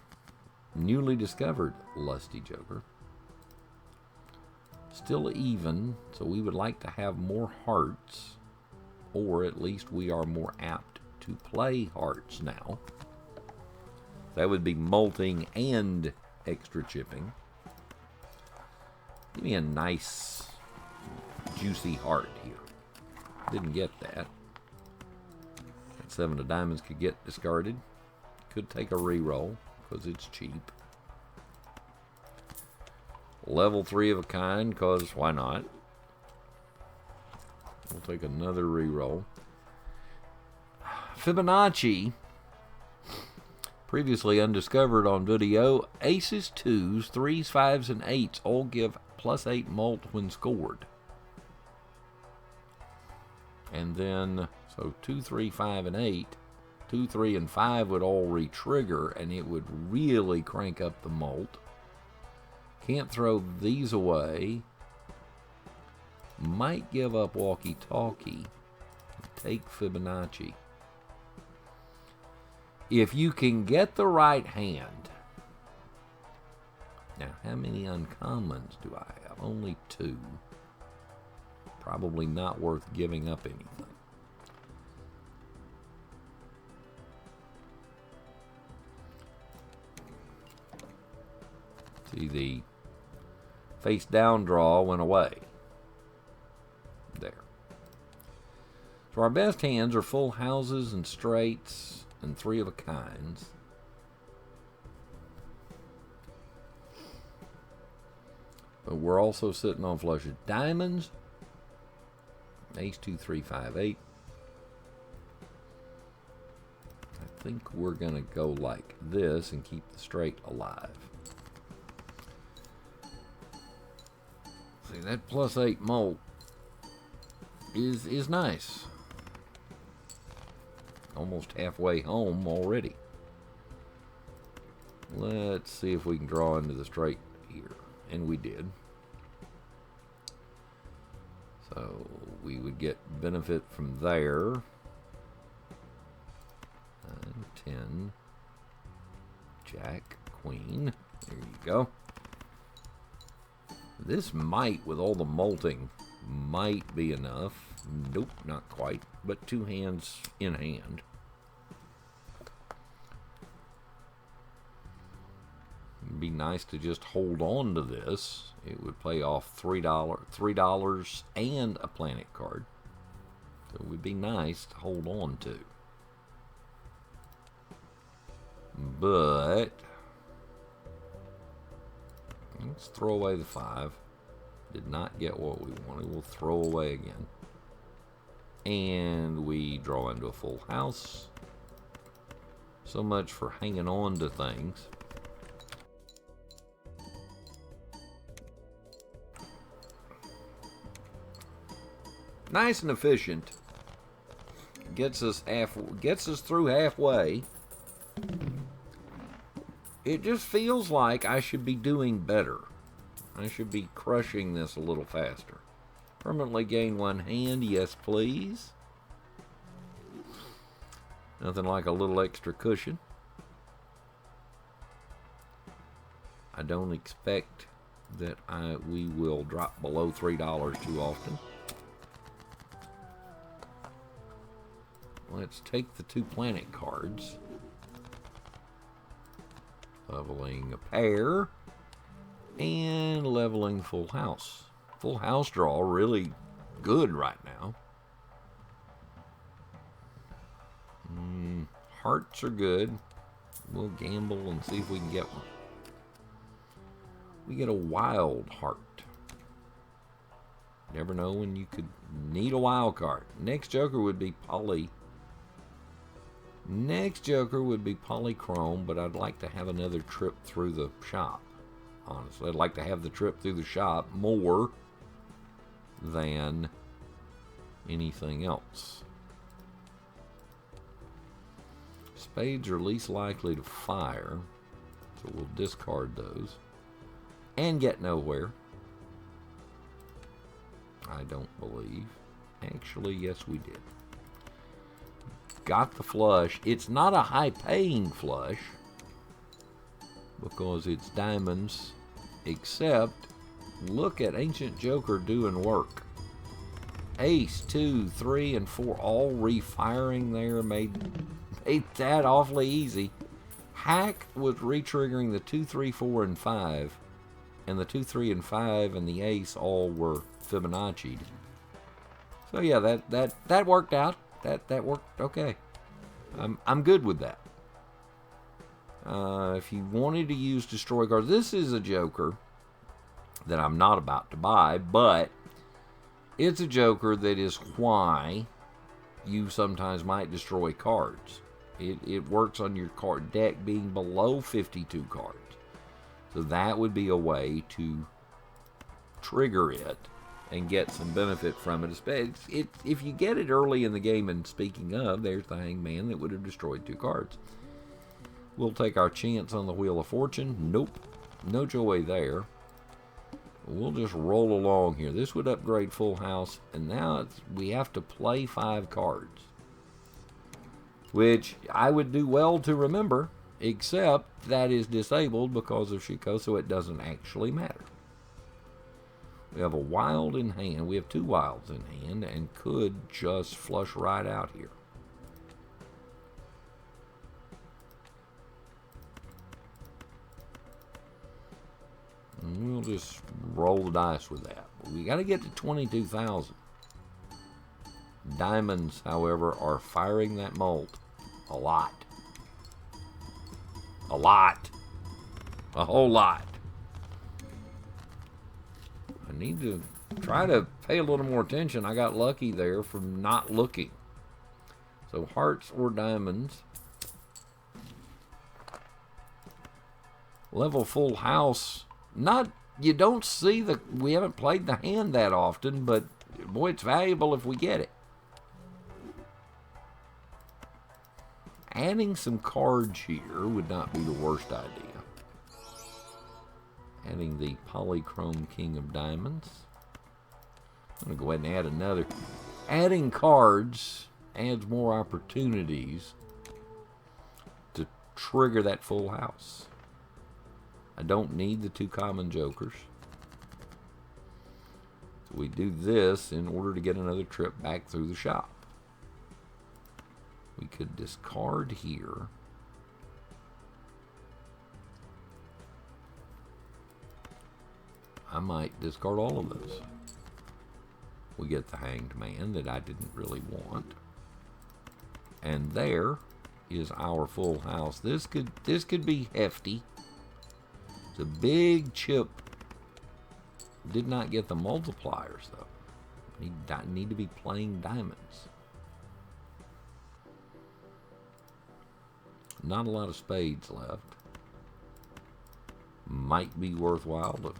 Newly discovered lusty Joker. Still even, so we would like to have more hearts. Or at least we are more apt to play hearts now. That would be molting and extra chipping. Give me a nice juicy heart here. Didn't get that. That 7 of diamonds could get discarded. Could take a reroll because it's cheap. Level 3 of a kind, because why not? We'll take another reroll. Fibonacci, previously undiscovered on video, aces, 2s, 3s, 5s, and 8s all give +8 mult when scored. And then, so 2, 3, 5, and 8, 2, 3, and 5 would all re-trigger, and it would really crank up the mult. Can't throw these away. Might give up walkie-talkie. Take Fibonacci. If you can get the right hand. Now, how many uncommons do I have? Only 2. Probably not worth giving up anything. See, the face down draw went away. There. So our best hands are full houses and straights and 3 of a kinds. But we're also sitting on flushes. Diamonds. Ace, 2, 3, 5, 8. I think we're going to go like this and keep the straight alive. See, that +8 mult is nice. Almost halfway home already. Let's see if we can draw into the straight here. And we did. So we would get benefit from there. 9, 10. Jack, Queen. There you go. This might, with all the molting, might be enough. Nope, not quite. But 2 hands in hand. It'd be nice to just hold on to this. It would pay off $3 and a planet card. So it would be nice to hold on to. But let's throw away the 5. Did not get what we wanted. We'll throw away again. And we draw into a full house. So much for hanging on to things. Nice and efficient. Gets us through halfway. It just feels like I should be doing better. I should be crushing this a little faster. Permanently gain 1 hand, yes please. Nothing like a little extra cushion. I don't expect that we will drop below $3 too often. Let's take the 2 planet cards. Leveling a pair. And leveling full house. Full house draw really good right now. Hearts are good. We'll gamble and see if we can get one. We get a wild heart. Never know when you could need a wild card. Next joker would be polychrome, but I'd like to have another trip through the shop. Honestly, I'd like to have the trip through the shop more than anything else. Spades are least likely to fire, so we'll discard those and get nowhere. I don't believe. Actually, yes, we did. Got the flush. It's not a high-paying flush because it's diamonds, except look at Ancient Joker doing work. Ace, 2, 3, and 4 all refiring there made that awfully easy. Hack was retriggering the 2, 3, 4, and 5, and the 2, 3, and 5 and the ace all were Fibonacci'd. So yeah, that worked out. That worked okay. I'm good with that. If you wanted to use destroy cards, this is a joker that I'm not about to buy, but it's a joker that is why you sometimes might destroy cards. It works on your card deck being below 52 cards. So that would be a way to trigger it and get some benefit from it. If you get it early in the game, and speaking of, there's the Hangman that would have destroyed 2 cards. We'll take our chance on the Wheel of Fortune. Nope. No joy there. We'll just roll along here. This would upgrade Full House, and now we have to play 5 cards, which I would do well to remember, except that is disabled because of Chico, so it doesn't actually matter. We have a wild in hand. We have 2 wilds in hand and could just flush right out here. And we'll just roll the dice with that. We got to get to 22,000. Diamonds, however, are firing that mold. A lot. A lot. A whole lot. I need to try to pay a little more attention. I got lucky there from not looking. So hearts or diamonds. Level Full House. You don't see we haven't played the hand that often, but boy, it's valuable if we get it. Adding some cards here would not be the worst idea. Adding the Polychrome King of Diamonds. I'm going to go ahead and add another. Adding cards adds more opportunities to trigger that full house. I don't need the 2 common jokers. So we do this in order to get another trip back through the shop. We could discard here. I might discard all of those. We get the Hanged Man that I didn't really want. And there is our full house. This could be hefty. It's a big chip. Did not get the multipliers though. Need to be playing diamonds. Not a lot of spades left. Might be worthwhile to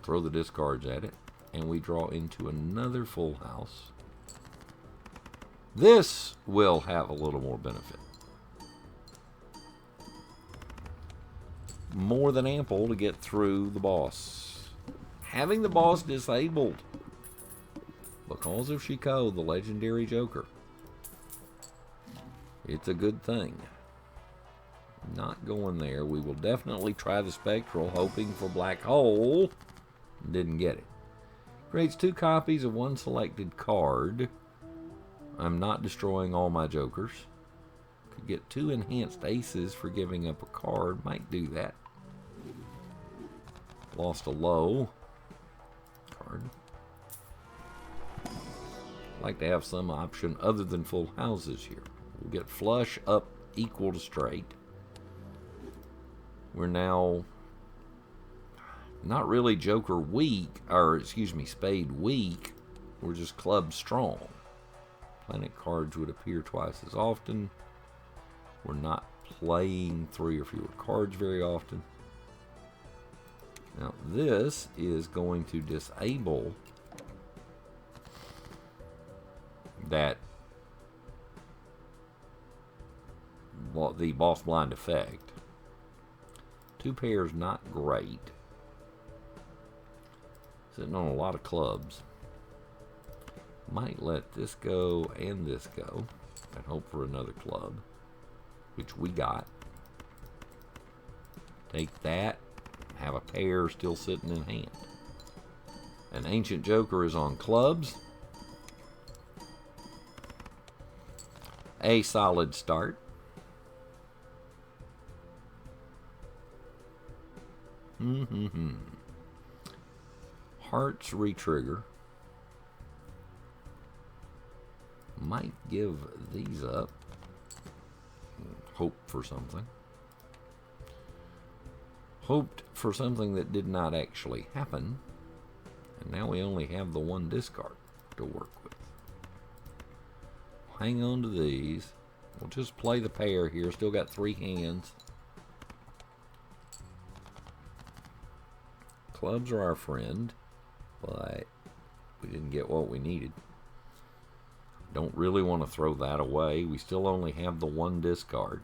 throw the discards at it. And we draw into another full house. This will have a little more benefit. More than ample to get through the boss. Having the boss disabled because of Chico, the legendary Joker. It's a good thing. Not going there. We will definitely try the Spectral, hoping for Black Hole. Didn't get it. Creates 2 copies of 1 selected card. I'm not destroying all my jokers. Could get 2 enhanced aces for giving up a card. Might do that. Lost a low card. like to have some option other than full houses here. We'll get flush up equal to straight. We're now not really joker weak, or excuse me, spade weak. We're just club strong. Planet cards would appear twice as often. We're not playing 3 or fewer cards very often. Now this is going to disable that the boss blind effect. 2 pairs not great. Sitting on a lot of clubs. Might let this go and this go and hope for another club, which we got. Take that, have a pair still sitting in hand. An ancient joker is on clubs. A solid start. Hearts retrigger. Might give these up. Hope for something. Hoped for something that did not actually happen. And now we only have the 1 discard to work with. Hang on to these. We'll just play the pair here. Still got 3 hands. Clubs are our friend, but we didn't get what we needed. Don't really want to throw that away. We still only have the 1 discard.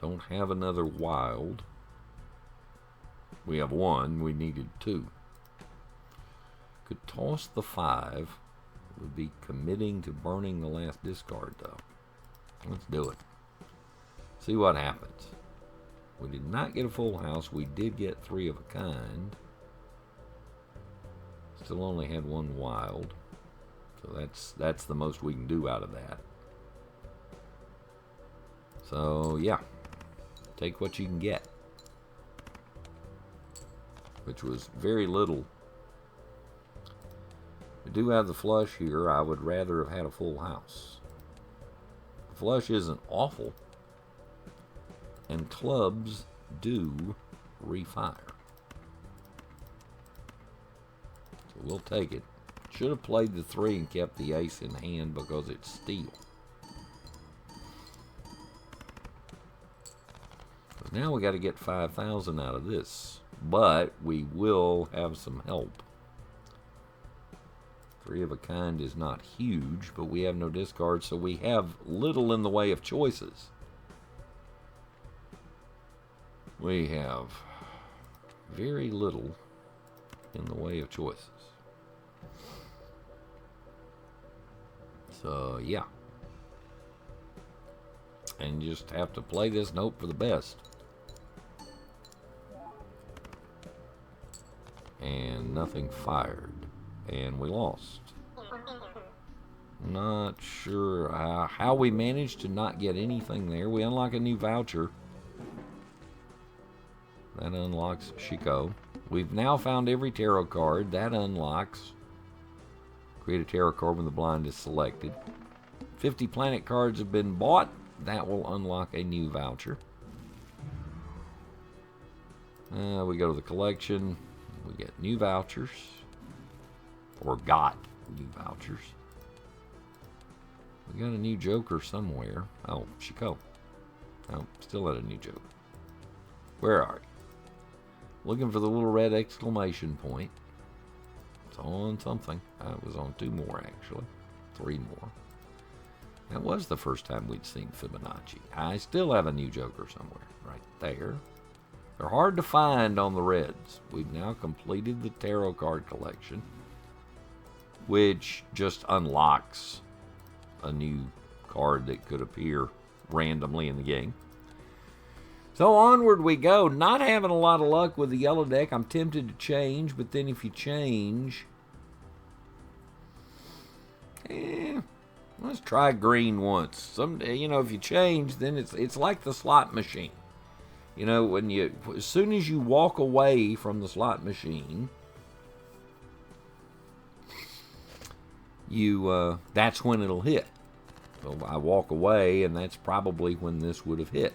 Don't have another wild. We have 1. We needed 2. Could toss the 5. Would be committing to burning the last discard, though. Let's do it. See what happens. We did not get a full house. We did get 3 of a kind. Still only had 1 wild. So that's the most we can do out of that. So, yeah. Take what you can get. Which was very little. We do have the flush here. I would rather have had a full house. The flush isn't awful. And clubs do refire. So we'll take it. Should have played the 3 and kept the ace in hand because it's steel. But now we got to get 5,000 out of this. But we will have some help. 3 of a kind is not huge, but we have no discards, so we have little in the way of choices. We have very little in the way of choices. So, yeah. And you just have to play this and hope for the best. And nothing fired. And we lost. Not sure how we managed to not get anything there. We unlock a new voucher. That unlocks Chico. We've now found every tarot card. That unlocks. Create a tarot card when the blind is selected. 50 planet cards have been bought. That will unlock a new voucher. We go to the collection. We get new vouchers. Or got new vouchers. We got a new joker somewhere. Oh, Chico. Oh, still at a new joker. Where are you? Looking for the little red exclamation point. It's on something. It was on 2 more, actually. 3 more. That was the first time we'd seen Fibonacci. I still have a new joker somewhere. Right there. They're hard to find on the reds. We've now completed the tarot card collection, which just unlocks a new card that could appear randomly in the game. So onward we go. Not having a lot of luck with the yellow deck. I'm tempted to change, but then if you change... let's try green once. If you change, then it's like the slot machine. As soon as you walk away from the slot machine, that's when it'll hit. So I walk away, and that's probably when this would have hit.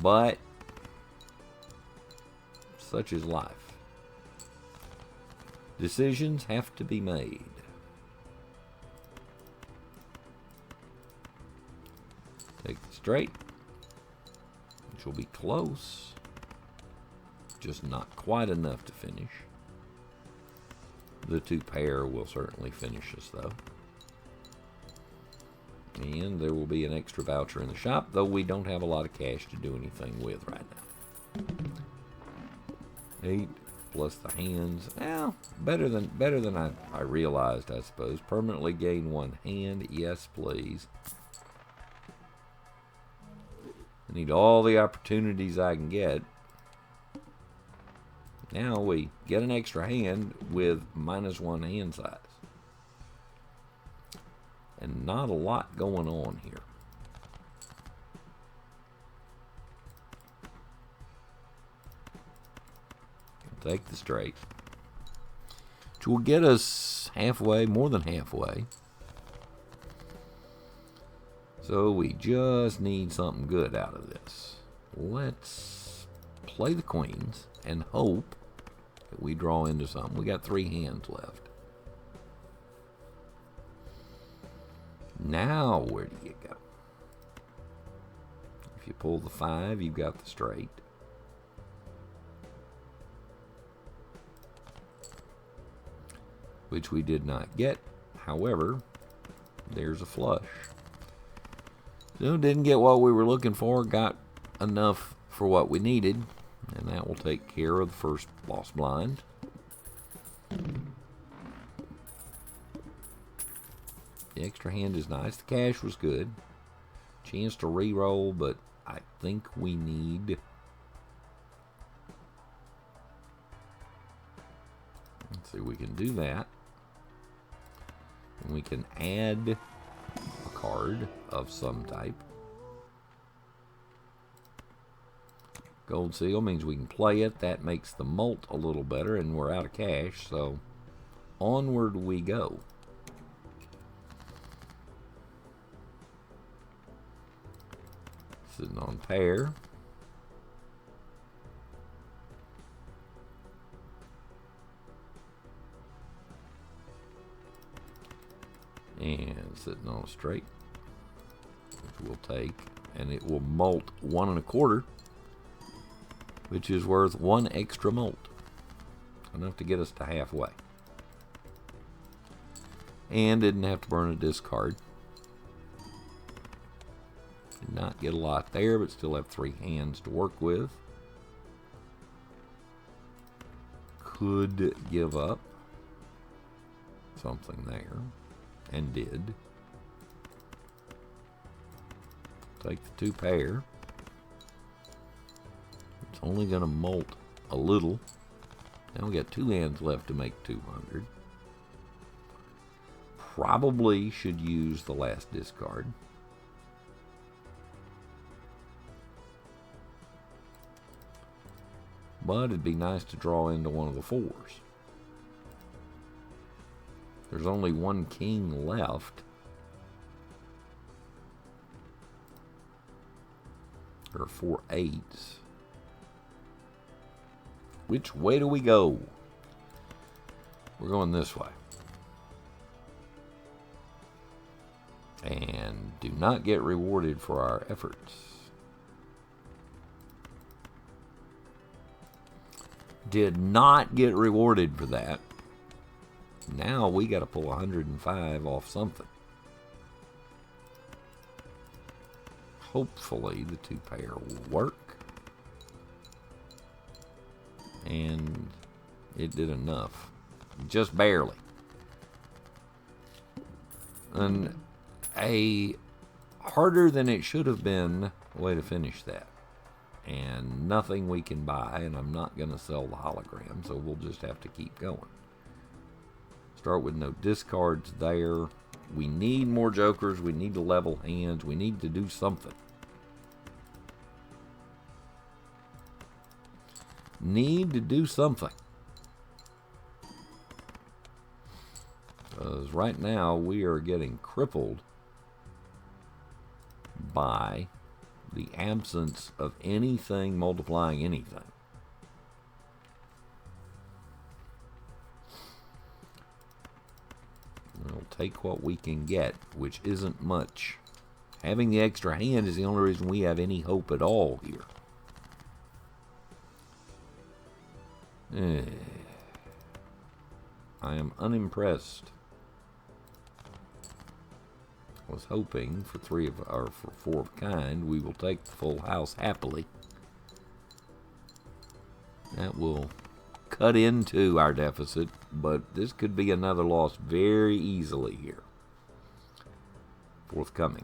But such is life. Decisions have to be made. Take the straight, which will be close, just not quite enough to finish. The 2 pair will certainly finish us, though. And there will be an extra voucher in the shop, though we don't have a lot of cash to do anything with right now. 8 plus the hands. Well, better than I realized, I suppose. Permanently gain 1 hand. Yes, please. I need all the opportunities I can get. Now we get an extra hand with -1 hand size. And not a lot going on here. Take the straight, which will get us halfway, more than halfway. So we just need something good out of this. Let's play the queens and hope that we draw into something. We got 3 hands left. Now where do you go? If you pull the 5, you've got the straight. Which we did not get. However, there's a flush. So didn't get what we were looking for, got enough for what we needed, and that will take care of the first lost blind. The extra hand is nice. The cash was good. Chance to re-roll, but I think we need... Let's see, we can do that. And we can add a card of some type. Gold seal means we can play it. That makes the mult a little better, and we're out of cash, so onward we go. Sitting on pair. And sitting on a straight, which we'll take, and it will mult 1 1/4, which is worth 1 extra mult, enough to get us to halfway. And didn't have to burn a discard. Did not get a lot there, but still have 3 hands to work with. Could give up something there. And did. Take the 2 pair. It's only going to molt a little. Now we got 2 hands left to make 200. Probably should use the last discard. But it'd be nice to draw into one of the 4s. There's only 1 king left. There are 4 8s. Which way do we go? We're going this way. And do not get rewarded for our efforts. Did not get rewarded for that. Now we got to pull 105 off something. Hopefully the 2 pair will work. And it did enough. Just barely. And a harder than it should have been way to finish that. And nothing we can buy, and I'm not going to sell the hologram, so we'll just have to keep going. Start with no discards there. We need more jokers. We need to level hands. We need to do something. Need to do something. Because right now we are getting crippled by the absence of anything multiplying anything. We'll take what we can get, which isn't much. Having the extra hand is the only reason we have any hope at all here. I am unimpressed. I was hoping for for 4 of kind, we will take the full house happily. That will cut into our deficit, but this could be another loss very easily here. Forthcoming.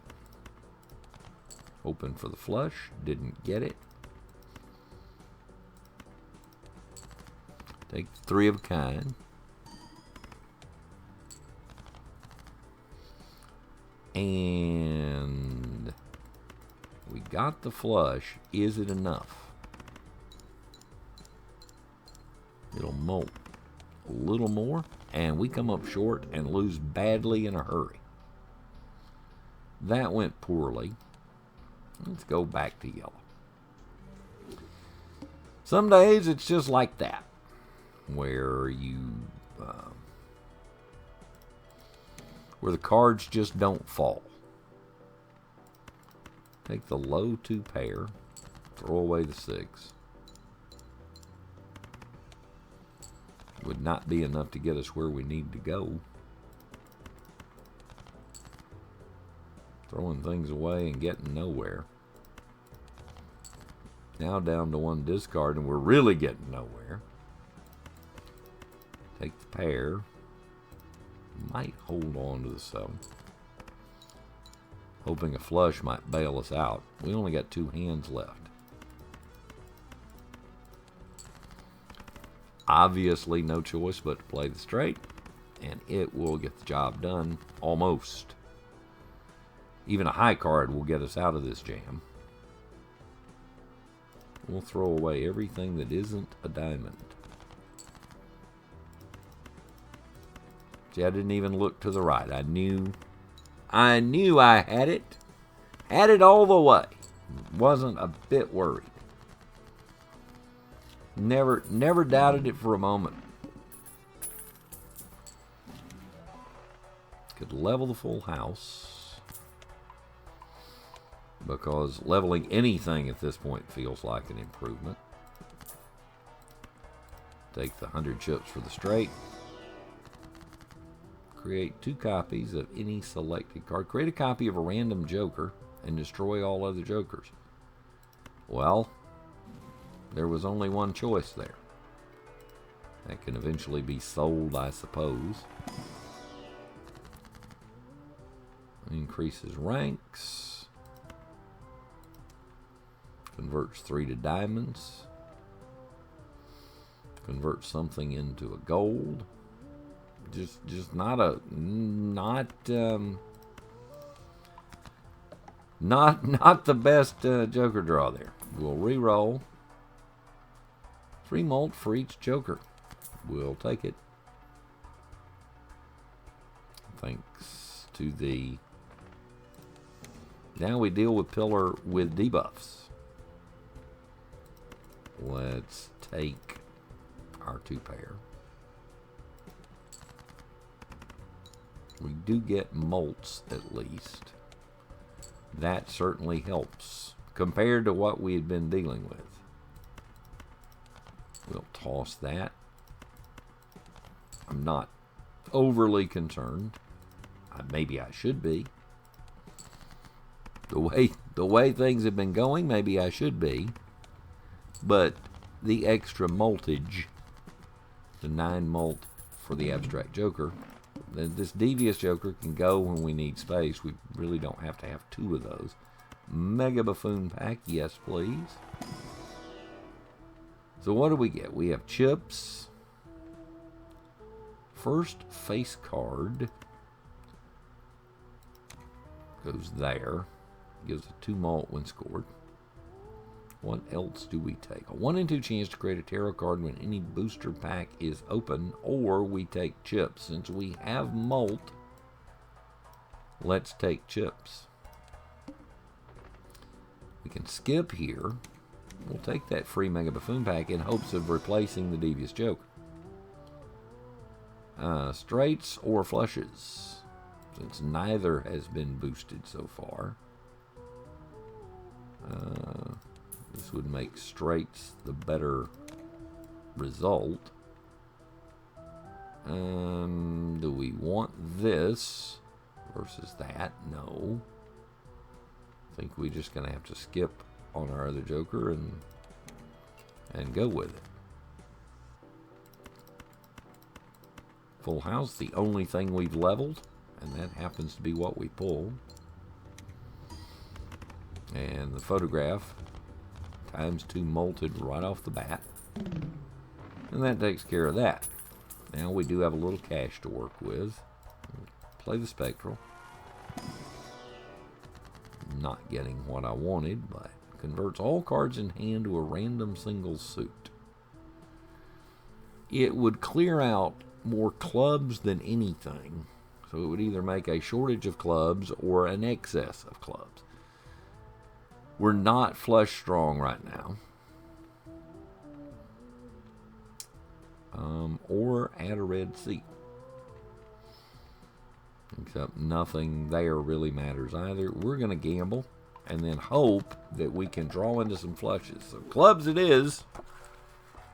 Hoping for the flush, didn't get it. Take 3 of kind. And we got the flush. Is it enough? It'll molt a little more, and we come up short and lose badly in a hurry. That went poorly. Let's go back to yellow. Some days it's just like that, where the cards just don't fall. Take the low 2 pair, throw away the 6. Would not be enough to get us where we need to go. Throwing things away and getting nowhere. Now down to 1 discard, and we're really getting nowhere. Take the pair. Might hold on to the 7. Hoping a flush might bail us out. We only got 2 hands left. Obviously no choice but to play the straight, and it will get the job done almost. Even a high card will get us out of this jam. We'll throw away everything that isn't a diamond. See, I didn't even look to the right. I knew I had it. Had it all the way. Wasn't a bit worried. Never doubted it for a moment. Could level the full house, because leveling anything at this point feels like an improvement. Take the 100 chips for the straight. Create 2 copies of any selected card. Create a copy of a random joker and destroy all other jokers. Well, there was only one choice there. That can eventually be sold, I suppose. Increases ranks. Converts 3 to diamonds. Converts something into a gold. Just not the best joker draw there. We'll re-roll. 3 molt for each joker. We'll take it. Thanks to the... Now we deal with pillar with debuffs. Let's take our 2 pair. We do get molts at least. That certainly helps compared to what we had been dealing with. We'll toss that. I'm not overly concerned. Maybe I should be. The way things have been going, maybe I should be. But the extra moltage, the 9 molt for the abstract joker, this devious joker can go when we need space. We really don't have to have 2 of those. Mega Buffoon Pack, yes please. So what do we get? We have chips. First face card goes there. Gives a 2 malt when scored. What else do we take? A 1 in 2 chance to create a tarot card when any booster pack is open, or we take chips. Since we have malt, let's take chips. We can skip here. We'll take that free Mega Buffoon pack in hopes of replacing the Devious Joker. Straights or flushes, since neither has been boosted so far. This would make straights the better result. Do we want this versus that? No. I think we're just going to have to skip on our other Joker and go with it. Full house, the only thing we've leveled, and that happens to be what we pull. And the photograph, ×2 molted right off the bat. And that takes care of that. Now we do have a little cash to work with. Play the Spectral. Not getting what I wanted, but converts all cards in hand to a random single suit. It would clear out more clubs than anything. So it would either make a shortage of clubs or an excess of clubs. We're not flush strong right now. Or add a red seat. Except nothing there really matters either. We're going to gamble and then hope that we can draw into some flushes. So clubs it is.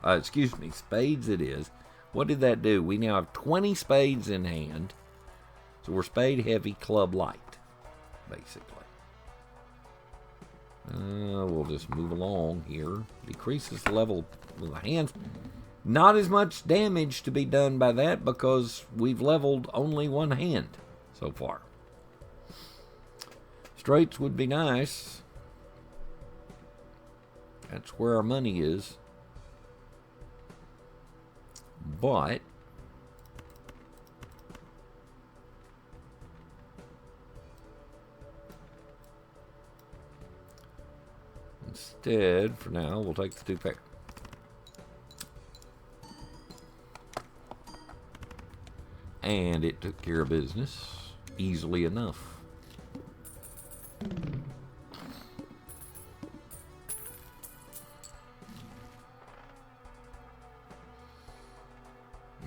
Excuse me, spades it is. What did that do? We now have 20 spades in hand. So we're spade heavy, club light, basically. We'll just move along here. Decreases the level of the hands. Not as much damage to be done by that because we've leveled only one hand so far. Straights would be nice. That's where our money is. But instead, for now, we'll take the 2 pair. And it took care of business easily enough.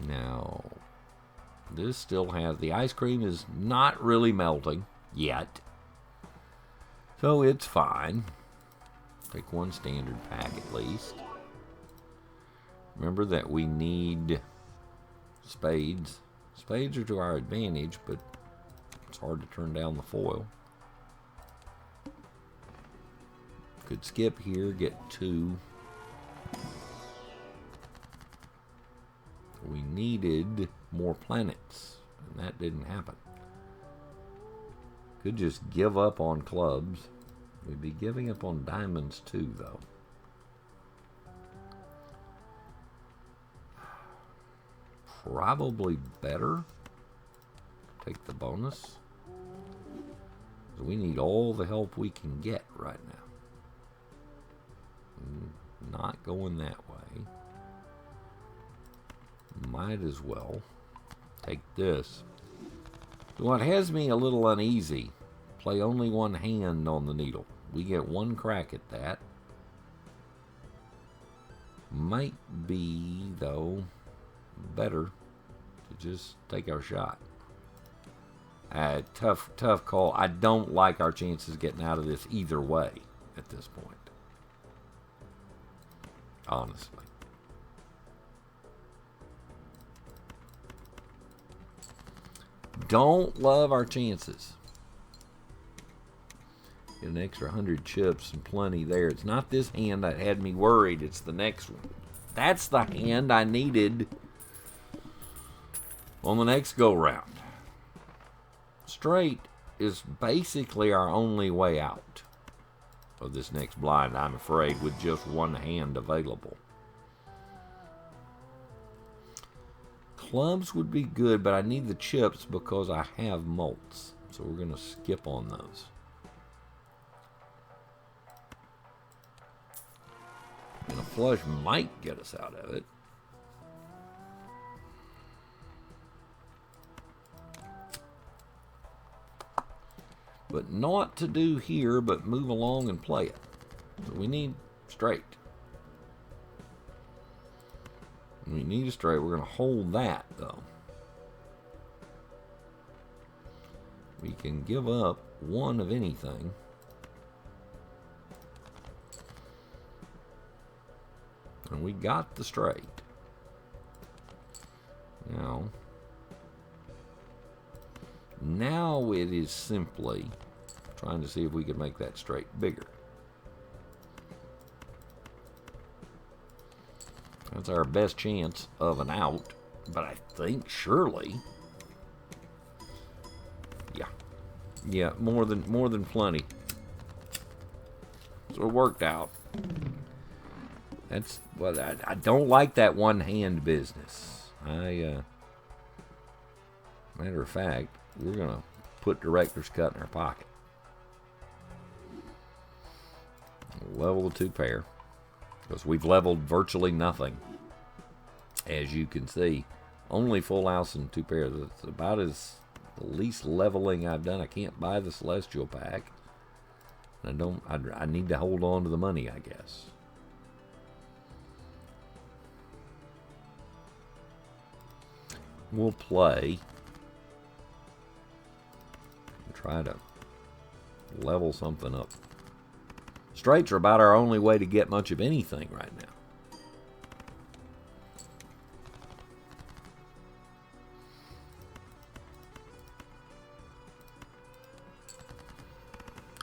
Now, this still has, the ice cream is not really melting yet. So it's fine. Take 1 standard pack at least. Remember that we need spades. Spades are to our advantage, but it's hard to turn down the foil. Could skip here, get 2. We needed more planets, and that didn't happen. Could just give up on clubs. We'd be giving up on diamonds too, though. Probably better take the bonus. We need all the help we can get right now. Not going that way. Might as well take this. What has me a little uneasy, play only 1 hand on the needle. We get 1 crack at that. Might be, though, better to just take our shot. Tough call. I don't like our chances getting out of this either way at this point. Honestly. Don't love our chances. Get an extra 100 chips and plenty there. It's not this hand that had me worried. It's the next one. That's the hand I needed on the next go-round. Straight is basically our only way out of this next blind, I'm afraid, with just 1 hand available. Clubs would be good, but I need the chips because I have malts. So we're going to skip on those. flush might get us out of it. But not to do here, but move along and play it. So we need straight. We need a straight. We're going to hold that, though. We can give up one of anything. And we got the straight. Now it is simply trying to see if we can make that straight bigger. That's our best chance of an out, but I think surely, yeah, more than plenty. So it worked out. That's well, I don't like that one hand business. Matter of fact, we're gonna put director's cut in our pocket. Level the 2 pair. Because we've leveled virtually nothing. As you can see, only full house and 2 pairs. It's about as the least leveling I've done. I can't buy the Celestial pack. I need to hold on to the money, I guess. We'll play. And try to level something up. Straights are about our only way to get much of anything right now.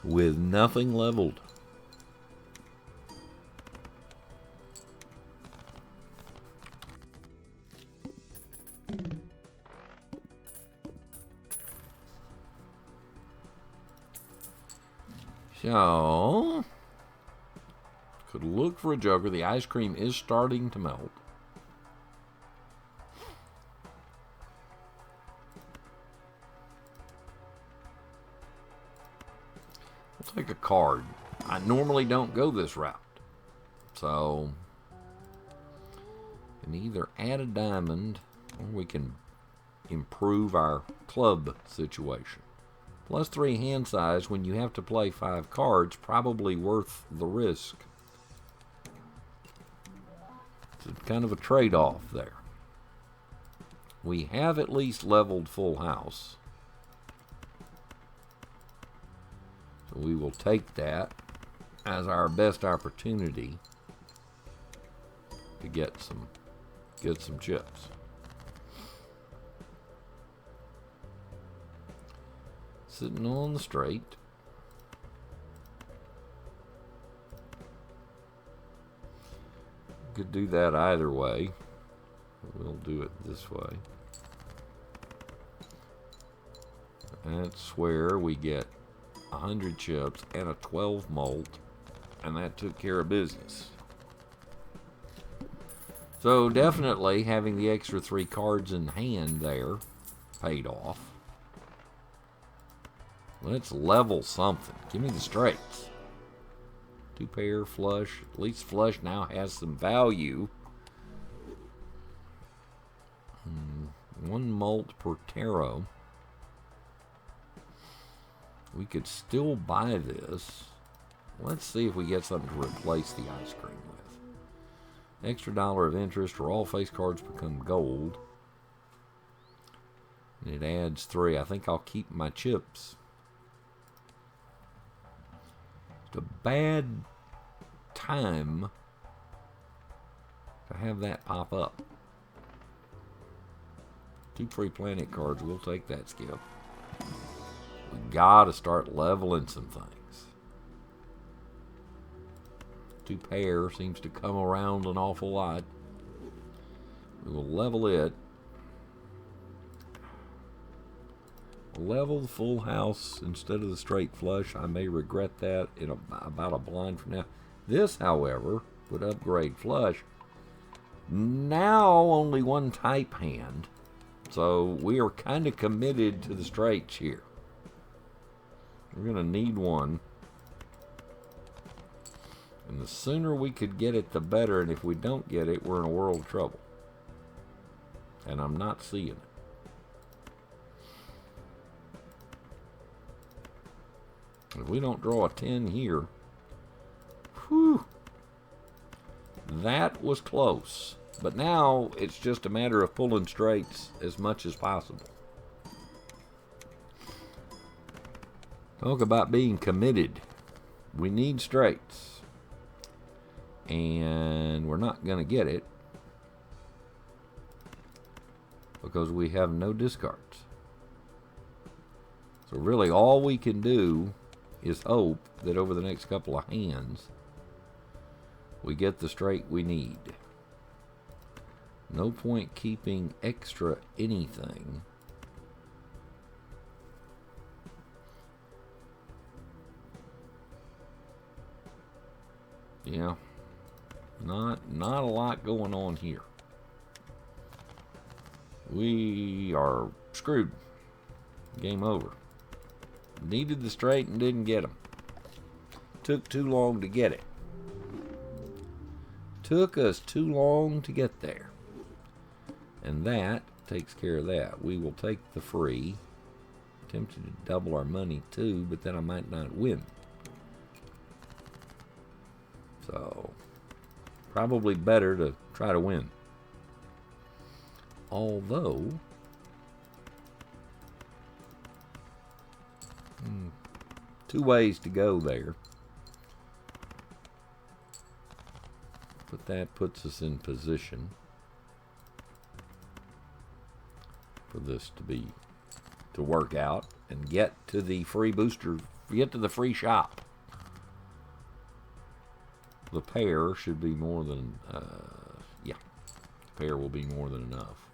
With nothing leveled. So, could look for a joker. The ice cream is starting to melt. We'll take a card. I normally don't go this route. So, we can either add a diamond or we can improve our club situation. Plus 3 hand size when you have to play 5 cards, probably worth the risk. It's kind of a trade-off there. We have at least leveled full house. So we will take that as our best opportunity to get some chips. Sitting on the straight. Could do that either way. We'll do it this way. That's where we get 100 chips and a 12 malt, and that took care of business. So definitely having the extra 3 cards in hand there paid off. Let's level something. Give me the straights. 2 pair, flush. At least flush now has some value. 1 malt per tarot. We could still buy this. Let's see if we get something to replace the ice cream with. Extra $1 of interest or all face cards become gold. And it adds 3. I think I'll keep my chips. It's a bad time to have that pop up. 2 free planet cards. We'll take that, Skip. We gotta start leveling some things. 2 pair seems to come around an awful lot. We will level it. Level the full house instead of the straight flush. I may regret that in about a blind from now. This, however, would upgrade flush. Now only 1 type hand. So we are kind of committed to the straights here. We're going to need one. And the sooner we could get it, the better. And if we don't get it, we're in a world of trouble. And I'm not seeing it. If we don't draw a 10 here, whew, that was close. But now it's just a matter of pulling straights as much as possible. Talk about being committed. We need straights. And we're not going to get it because we have no discards. So really all we can do is hope that over the next couple of hands we get the straight we need. No point keeping extra anything. Yeah. Not a lot going on here. We are screwed. Game over. Needed the straight and didn't get them. Took too long to get it. Took us too long to get there. And that takes care of that. We will take the free. Tempted to double our money too, but then I might not win. So probably better to try to win. Although, two ways to go there. But that puts us in position for this to work out and get to the free booster, get to the free shop. The pair should be more than, yeah, the pair will be more than enough.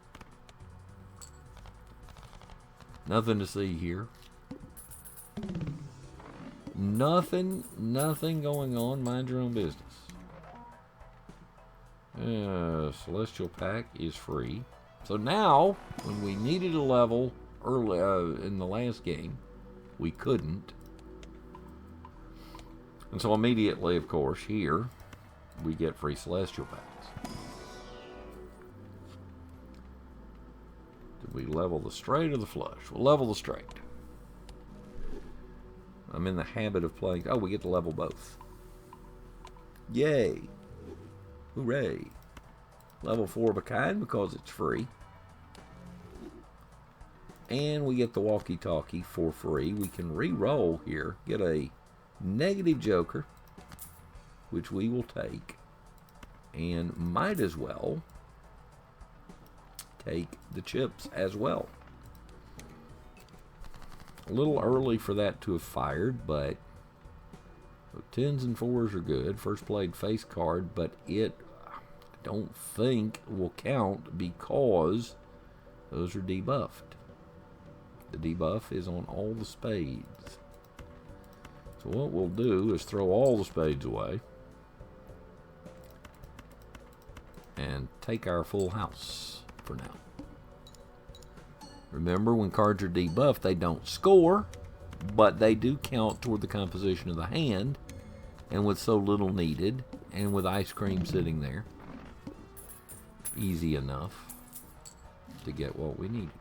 Nothing to see here. Nothing going on. Mind your own business. Celestial Pack is free. So now, when we needed a level early in the last game, we couldn't. And so immediately, of course, here, we get free Celestial Packs. Did we level the straight or the flush? We'll level the straight. I'm in the habit of playing... Oh, we get to level both. Yay. Hooray. Level 4 of a kind because it's free. And we get the walkie-talkie for free. We can re-roll here. Get a negative joker, which we will take, and might as well take the chips as well. A little early for that to have fired, but so 10s and 4s are good. First played face card, but it I don't think will count because those are debuffed. The debuff is on all the spades. So what we'll do is throw all the spades away and take our full house for now. Remember, when cards are debuffed, they don't score, but they do count toward the composition of the hand, and with so little needed, and with ice cream sitting there, easy enough to get what we needed.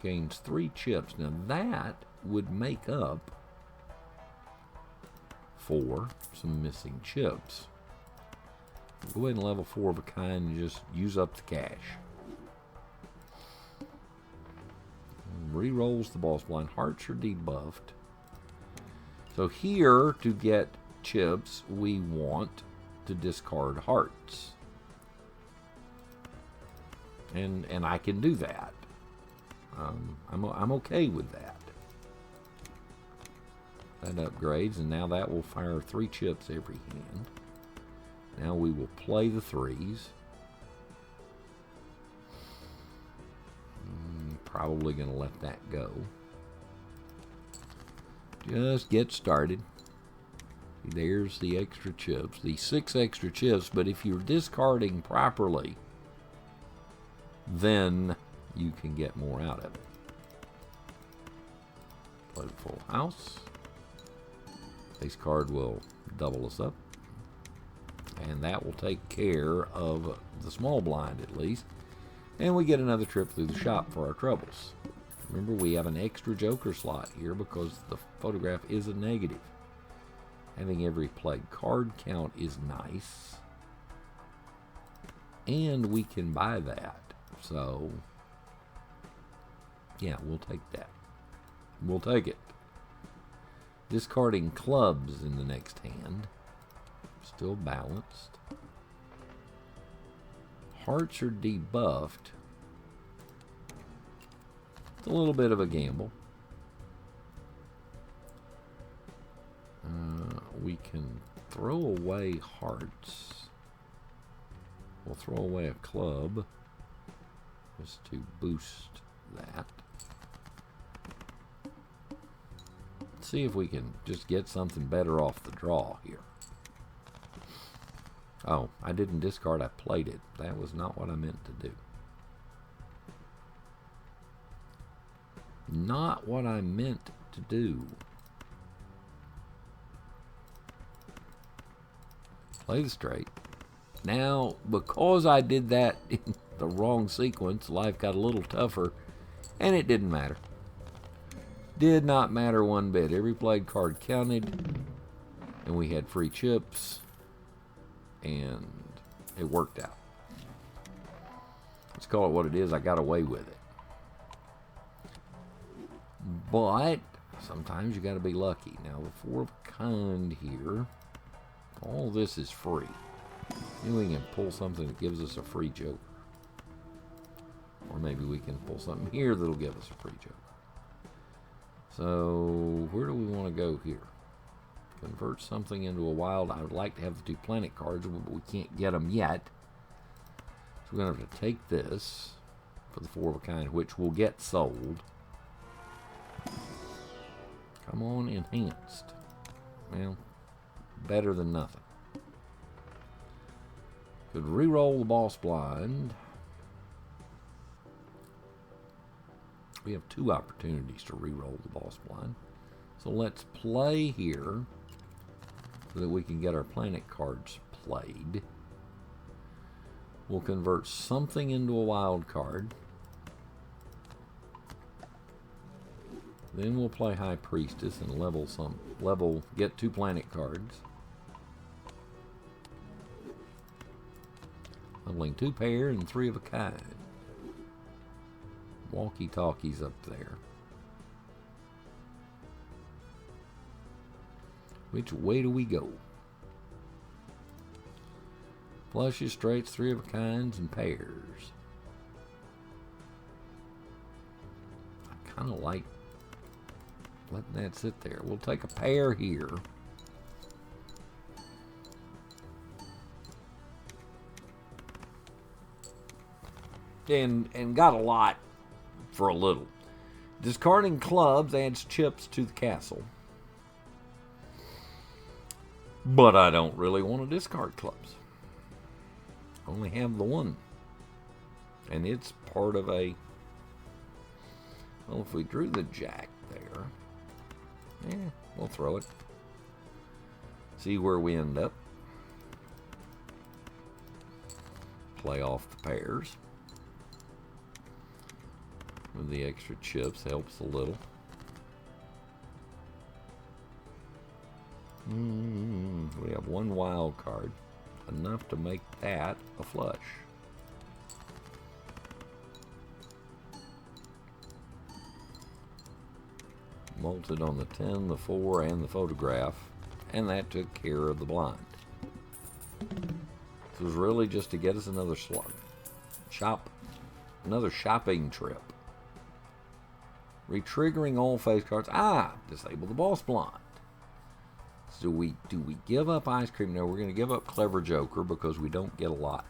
Gains 3 chips. Now that would make up for some missing chips. Go ahead and level 4 of a kind and just use up the cash. Re-rolls the boss blind. Hearts are debuffed. So here, to get chips, we want to discard hearts. And I can do that. I'm okay with that. That upgrades, and now that will fire 3 chips every hand. Now we will play the 3s. Probably going to let that go. Just get started. There's the extra chips. The 6 extra chips, but if you're discarding properly, then you can get more out of it. Play the full house. Face card will double us up. And that will take care of the small blind at least. And we get another trip through the shop for our troubles. Remember, we have an extra joker slot here because the photograph is a negative. Having every played card count is nice. And we can buy that. So, yeah, we'll take that. We'll take it. Discarding clubs in the next hand. Still balanced. Hearts are debuffed. It's a little bit of a gamble. We can throw away hearts. We'll throw away a club just to boost that. See if we can just get something better off the draw here. Oh, I didn't discard, I played it. That was not what I meant to do. Not what I meant to do. Play the straight. Now, because I did that in the wrong sequence, life got a little tougher, and it didn't matter. Did not matter one bit. Every played card counted, and we had free chips, and it worked out. Let's call it what it is. I got away with it. But sometimes you got to be lucky. Now, the 4 of a kind here, all this is free. Maybe we can pull something that gives us a free joker. Or maybe we can pull something here that'll give us a free joker. So, where do we want to go here? Convert something into a wild. I would like to have the 2 planet cards, but we can't get them yet. So we're going to have to take this for the 4 of a kind, which will get sold. Come on, enhanced. Well, better than nothing. Could re-roll the boss blind. We have 2 opportunities to re-roll the boss blind. So let's play here so that we can get our planet cards played. We'll convert something into a wild card. Then we'll play High Priestess and get 2 planet cards. Leveling 2 pair and 3 of a kind. Walkie-talkies up there. Which way do we go? Flushes, straights, 3 of a kinds, and pairs. I kind of like letting that sit there. We'll take a pair here. And got a lot for a little. Discarding clubs adds chips to the castle. But I don't really want to discard clubs. I only have the 1. And it's part of a... Well, if we drew the jack there... we'll throw it. See where we end up. Play off the pairs. With the extra chips helps a little. We have 1 wild card. Enough to make that a flush. Molted on the 10, the 4, and the photograph. And that took care of the blind. This was really just to get us another another shopping trip. Retriggering all face cards. Disable the boss blind. So do we give up ice cream? No, we're going to give up Clever Joker because we don't get a lot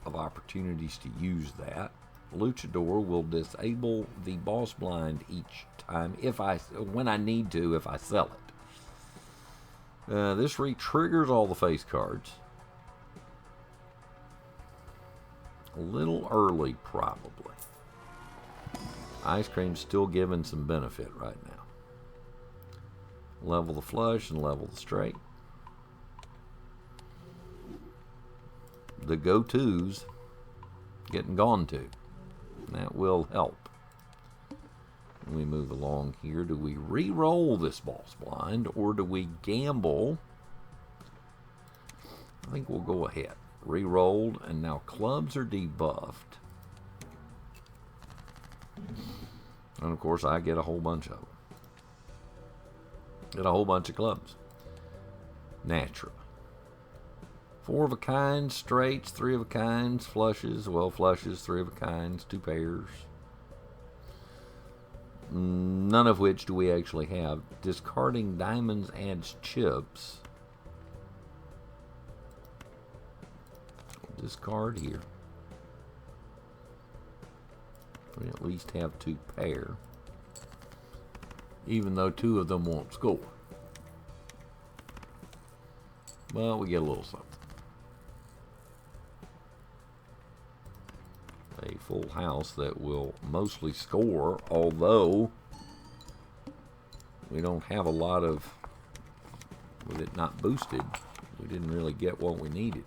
of opportunities to use that. Luchador will disable the boss blind each time when I need to, if I sell it. This re-triggers all the face cards. A little early, probably. Ice cream's still giving some benefit right now. Level the flush and level the straight. The go-tos getting gone to. That will help. We move along here. Do we re-roll this boss blind or do we gamble? I think we'll go ahead. Re-rolled, and now clubs are debuffed. And of course I get a whole bunch of them. Get a whole bunch of clubs. Naturally. 4 of a kind, straights, 3 of a kinds, flushes, well, flushes, 3 of a kinds, 2 pairs. None of which do we actually have. Discarding diamonds adds chips. We'll discard here. We at least have 2 pair. Even though 2 of them won't score. Well, we get a little something. A full house that will mostly score, although we don't have a lot of, with it not boosted, we didn't really get what we needed.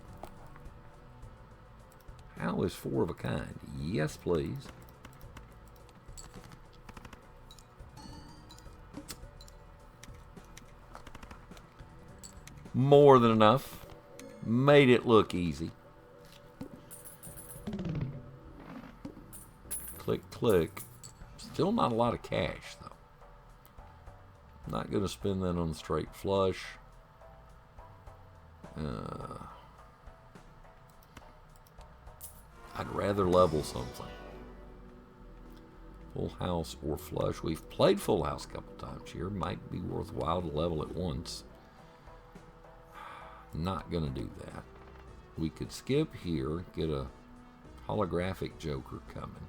How is 4 of a kind? Yes, please. More than enough. Made it look easy. Click, click. Still not a lot of cash, though. Not going to spend that on the straight flush. I'd rather level something. Full house or flush. We've played full house a couple times here. Might be worthwhile to level it once. Not going to do that. We could skip here, get a holographic joker coming.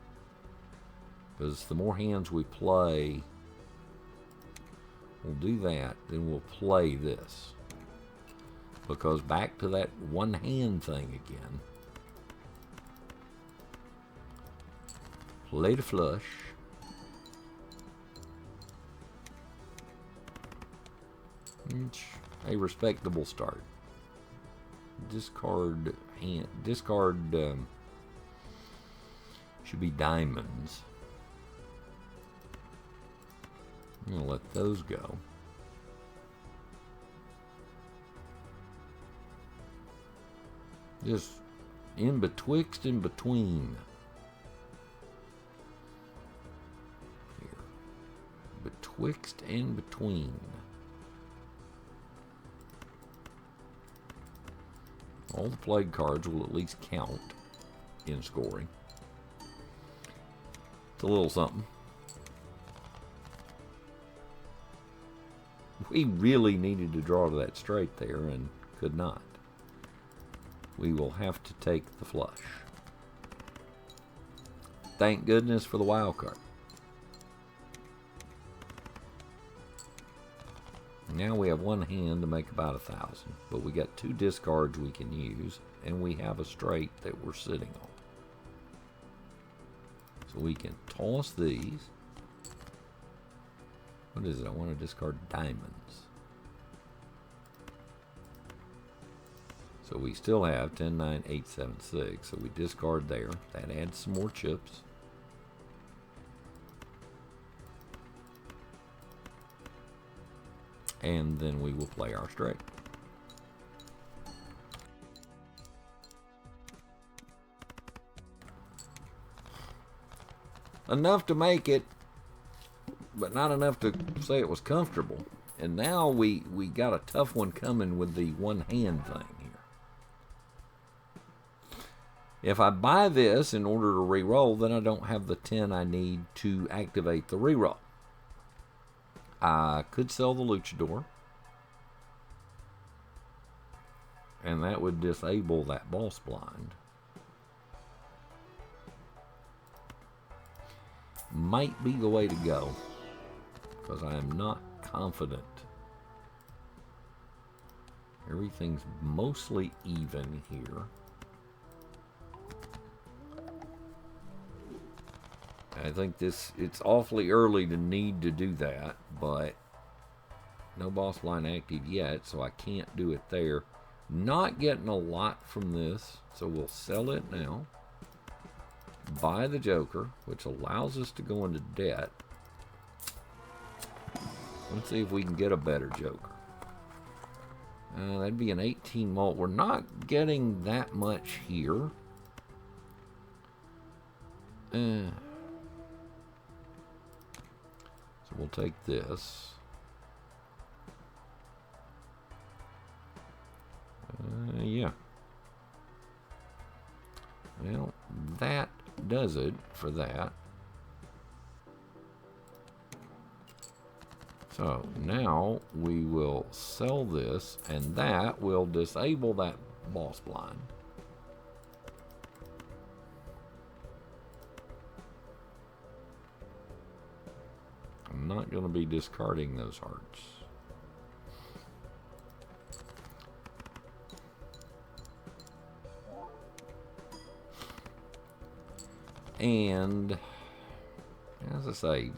Because the more hands we play, we'll do that, then we'll play this. Because back to that one hand thing again. Play the flush. It's a respectable start. Discard hand. Discard should be diamonds. I'm gonna let those go. Just in betwixt and between. Here. Betwixt and between. All the played cards will at least count in scoring. It's a little something. We really needed to draw to that straight there and could not. We will have to take the flush. Thank goodness for the wild card. Now we have one hand to make about 1,000, but we got 2 discards we can use, and we have a straight that we're sitting on. So we can toss these. What is it? I want to discard diamonds. So we still have 10, 9, 8, 7, 6. So we discard there. That adds some more chips. And then we will play our straight. Enough to make it, but not enough to say it was comfortable. And now we got a tough one coming with the one hand thing here. If I buy this in order to re-roll, then I don't have the 10 I need to activate the re-roll. I could sell the luchador, and that would disable that boss blind. Might be the way to go, because I am not confident. Everything's mostly even here. I think it's awfully early to need to do that, but No boss line active yet, so I can't do it there. Not getting a lot from this, so we'll sell it now. Buy the Joker, which allows us to go into debt. Let's see if we can get a better Joker. That'd be an 18 mult. We're not getting that much here. So we'll take this. Yeah. Well, that does it for that. So now we will sell this, and that will disable that boss blind. I'm not going to be discarding those hearts. And as I say,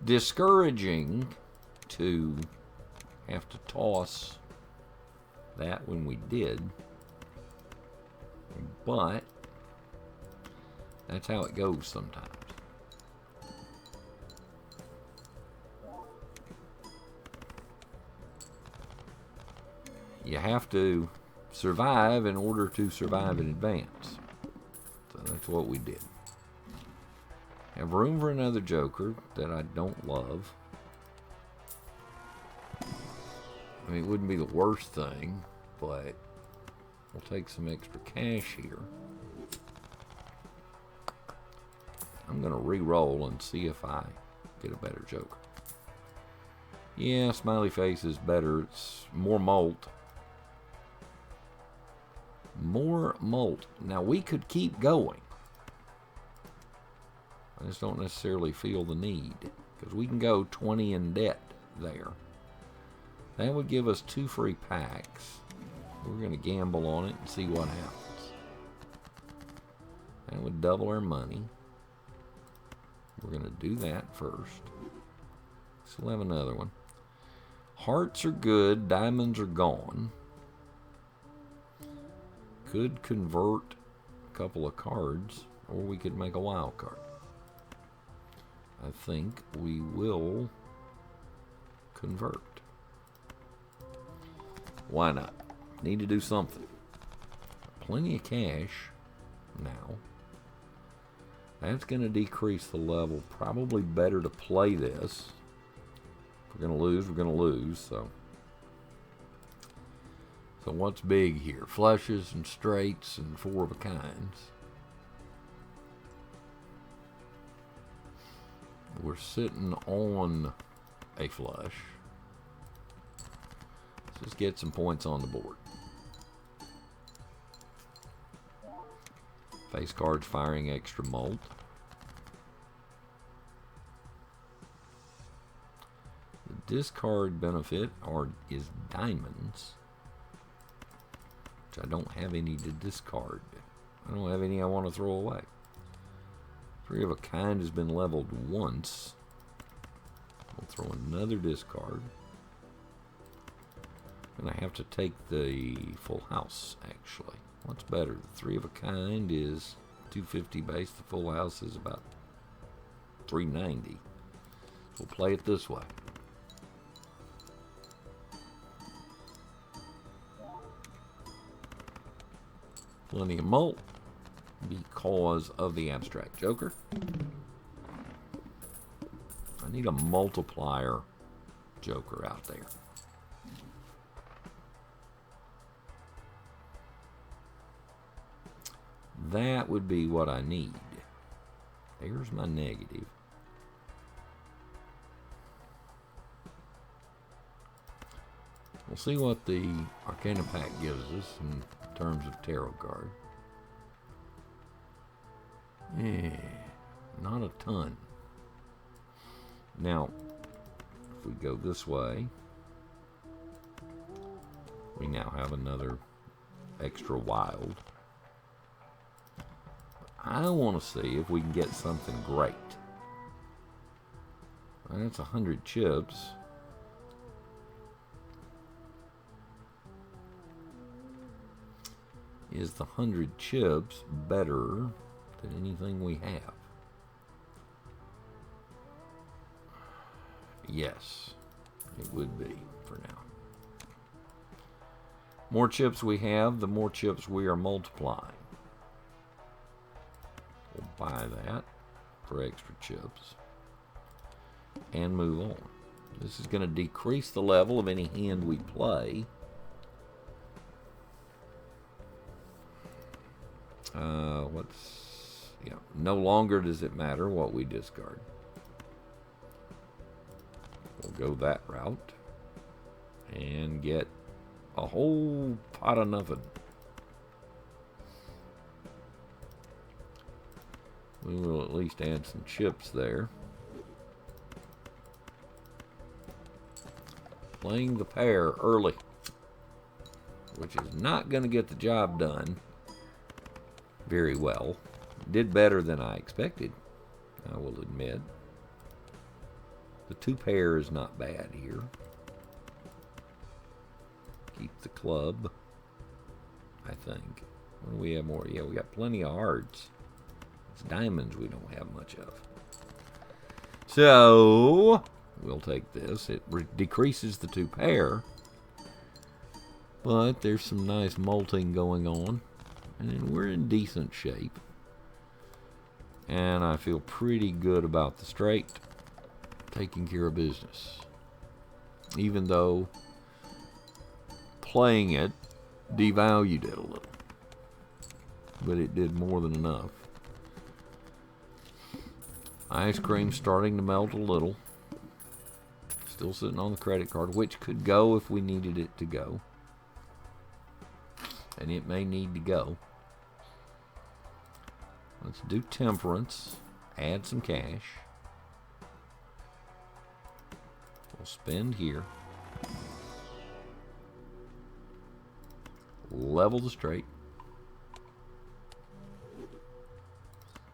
discouraging to have to toss that when we did, but that's how it goes sometimes. You have to survive in order to survive in advance. So that's what we did. Have room for another Joker that I don't love. I mean, it wouldn't be the worst thing, but we'll take some extra cash here. I'm going to re-roll and see if I get a better Joker. Yeah, smiley face is better. It's more molt. More molt. Now, we could keep going. I just don't necessarily feel the need, because we can go 20 in debt there. That would give us 2 free packs. We're going to gamble on it and see what happens. That would double our money. We're going to do that first. Still have another one. Hearts are good. Diamonds are gone. Could convert a couple of cards, or we could make a wild card. I think we will convert. Why not? Need to do something. Plenty of cash now. That's going to decrease the level. Probably better to play this. If we're going to lose, we're going to lose. So what's big here? Flushes and straights and 4 of a kinds. We're sitting on a flush. Let's just get some points on the board. Face cards firing extra molt. The discard benefit is diamonds, which I don't have any to discard. I don't have any I want to throw away. 3 of a kind has been leveled once. We'll throw another discard. And I have to take the full house, actually. What's better? The 3 of a kind is 250 base. The full house is about 390. So we'll play it this way. Plenty of molt because of the abstract Joker. I need a multiplier Joker out there. That would be what I need. There's my negative. We'll see what the Arcana Pack gives us in terms of tarot card. Yeah, not a ton. Now, if we go this way, we now have another extra wild. I want to see if we can get something great. That's 100 chips. Is the 100 chips better than anything we have? Yes, it would be for now. More chips we have, the more chips we are multiplying. We'll buy that for extra chips and move on. This is going to decrease the level of any hand we play. No longer does it matter what we discard. We'll go that route and get a whole pot of nothing. We will at least add some chips there. Playing the pair early, which is not going to get the job done very well. Did better than I expected, I will admit. The 2 pair is not bad here. Keep the club, I think. What do we have more? Yeah, we got plenty of hearts. It's diamonds we don't have much of. So, we'll take this. It decreases the 2 pair. But there's some nice molting going on. And we're in decent shape. And I feel pretty good about the straight. Taking care of business. Even though playing it devalued it a little. But it did more than enough. Ice cream starting to melt a little. Still sitting on the credit card, which could go if we needed it to go. And it may need to go. Let's do temperance. Add some cash. We'll spend here. Level the straight.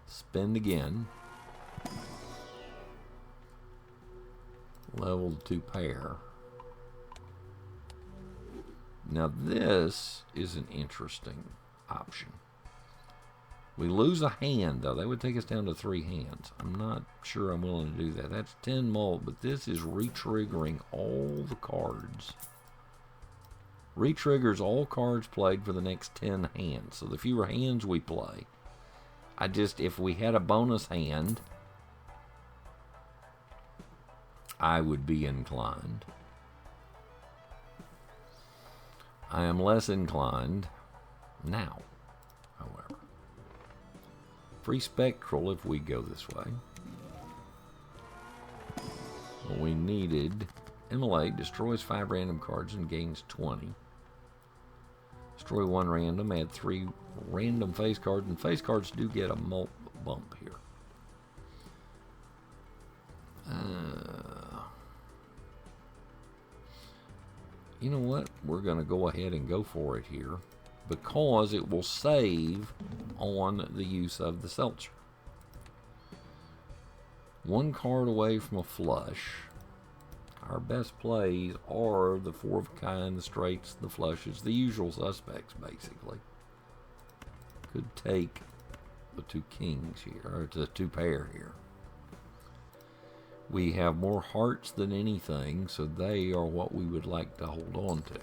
Spend again. Level the 2 pair. Now this is an interesting option. We lose a hand, though. That would take us down to 3 hands. I'm not sure I'm willing to do that. That's 10 mult, but this is re-triggering all the cards. Re-triggers all cards played for the next 10 hands. So the fewer hands we play, if we had a bonus hand, I would be inclined. I am less inclined now, however. Free spectral if we go this way. Well, we needed immolate, destroys 5 random cards and gains 20. Destroy 1 random, add 3 random face cards, and face cards do get a mult bump here. You know what? We're going to go ahead and go for it here because it will save on the use of the seltzer. 1 card away from a flush. Our best plays are the 4 of a kind, the straights, the flushes, the usual suspects, basically. Could take the 2 kings here, or the 2 pair here. We have more hearts than anything, so they are what we would like to hold on to.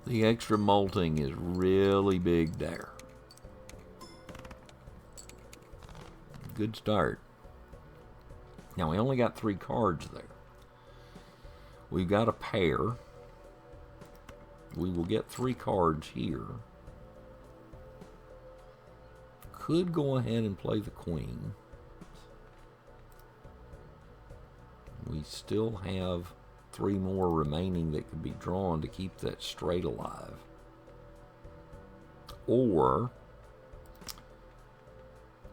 The extra molting is really big there. Good start. Now we only got 3 cards there. We've got a pair. We will get 3 cards here. Could go ahead and play the queen. We still have 3 more remaining that could be drawn to keep that straight alive. Or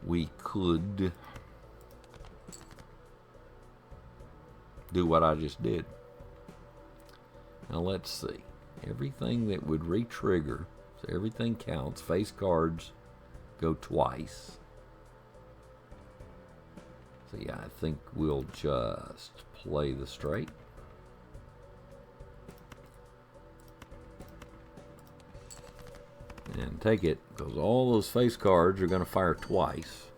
we could do what I just did. Now let's see. Everything that would re-trigger, so everything counts. Face cards go twice. So yeah, I think we'll just play the straight. And take it, because all those face cards are going to fire twice,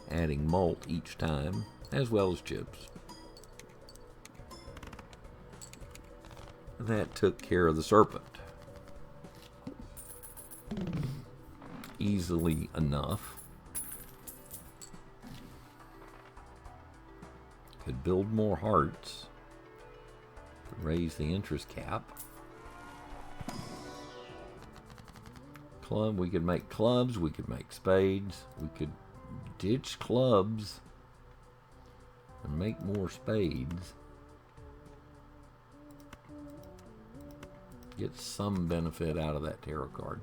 adding malt each time, as well as chips. That took care of the serpent. Easily enough. Could build more hearts. Raise the interest cap. Club, we could make clubs, we could make spades, we could ditch clubs and make more spades. Get some benefit out of that tarot card.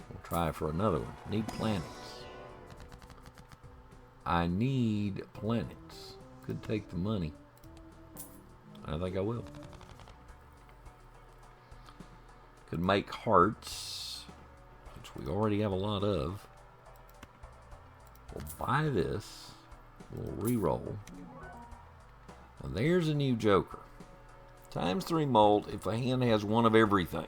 We'll try for another one. Need planets. I need planets. Could take the money. I think I will. Could make hearts, which we already have a lot of. We'll buy this. We'll re-roll. Now there's a new joker. Times 3 malt if a hand has one of everything.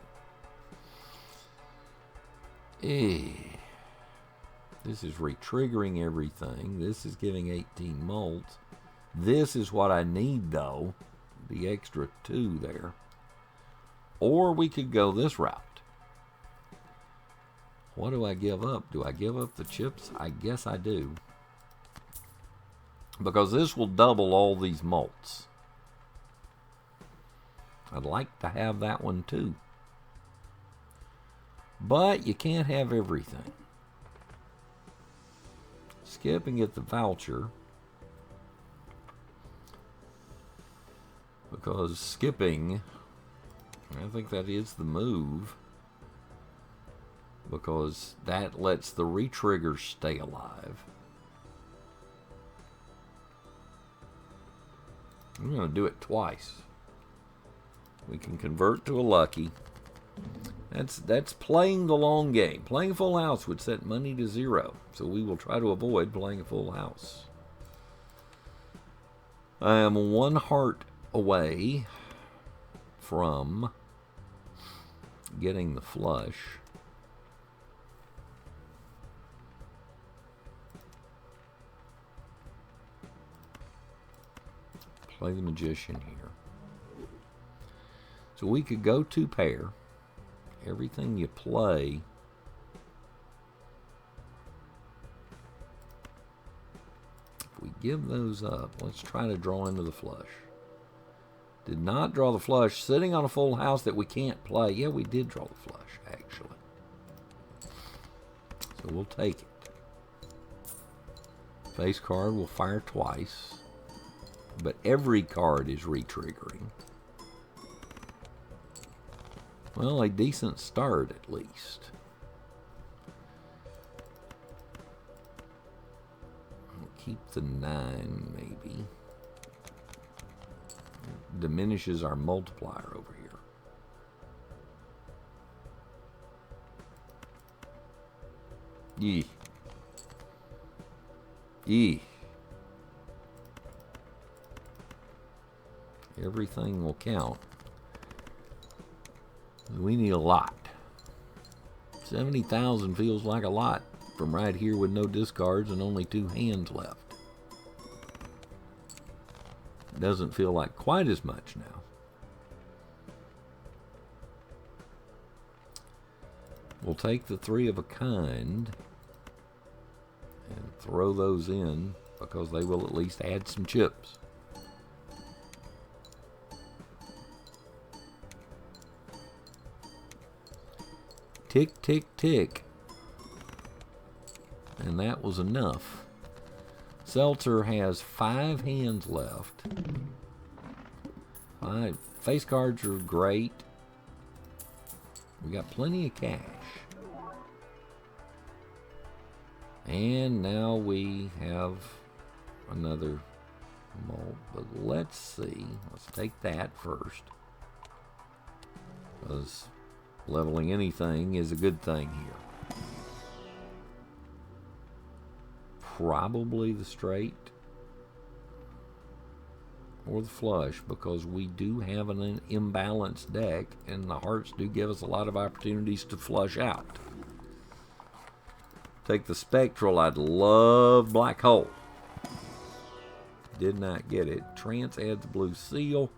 This is re-triggering everything. This is giving 18 malt. This is what I need though. The extra 2 there. Or we could go this route. What do I give up? Do I give up the chips? I guess I do. Because this will double all these malts. I'd like to have that one too. But you can't have everything. Skip and get the voucher. Because skipping, I think that is the move. Because that lets the re-triggers stay alive. I'm going to do it twice. We can convert to a lucky. That's playing the long game. Playing a full house would set money to 0. So we will try to avoid playing a full house. I am 1 heart away from getting the flush. Play the magician here. So we could go 2 pair. Everything you play if we give those up, let's try to draw into the flush. Did not draw the flush. Sitting on a full house that we can't play. Yeah, we did draw the flush, actually. So we'll take it. Face card will fire twice. But every card is re-triggering. Well, a decent start at least. We'll keep the 9 maybe. It diminishes our multiplier over here. Yee. Yee. Everything will count. We need a lot. 70,000 feels like a lot from right here with no discards and only 2 hands left. Doesn't feel like quite as much now. We'll take the 3 of a kind and throw those in because they will at least add some chips. Tick, tick, tick. And that was enough. Seltzer has 5 hands left. 5 face cards are great. We got plenty of cash. And now we have another malt. But let's see. Let's take that first. Because leveling anything is a good thing here. probably the straight or the flush, because we do have an imbalanced deck, and the hearts do give us a lot of opportunities to flush out. Take the spectral. I'd love black hole. Did not get it. Trance adds blue seal,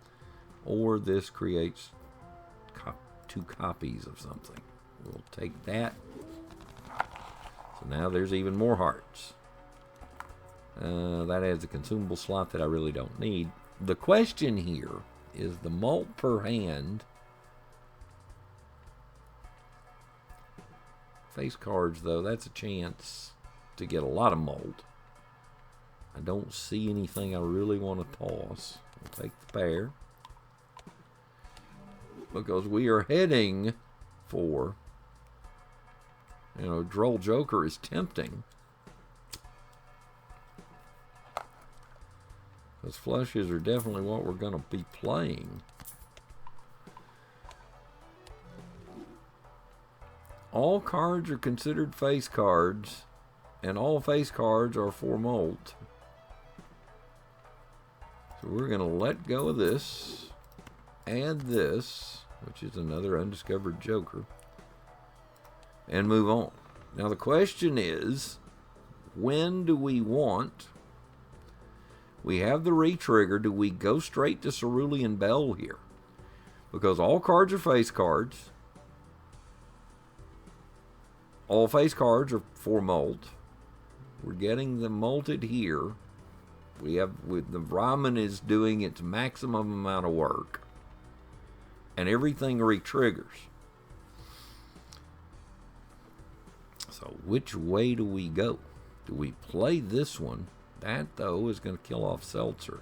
or this creates two copies of something. We'll take that. So now there's even more hearts. That adds a consumable slot that I really don't need. The question here is the mult per hand. Face cards, though, that's a chance to get a lot of mult. I don't see anything I really want to toss. We'll take the pair, because we are heading for, Droll Joker is tempting. Those flushes are definitely what we're going to be playing. All cards are considered face cards, and all face cards are for mult. So we're going to let go of this, add this, which is another undiscovered joker, and move on. Now the question is, when do we want... We have the retrigger. Do we go straight to Cerulean Bell here? Because all cards are face cards. All face cards are for mult. We're getting them multed here. The Ramen is doing its maximum amount of work. And everything retriggers. So which way do we go? Do we play this one? That, though, is going to kill off Seltzer.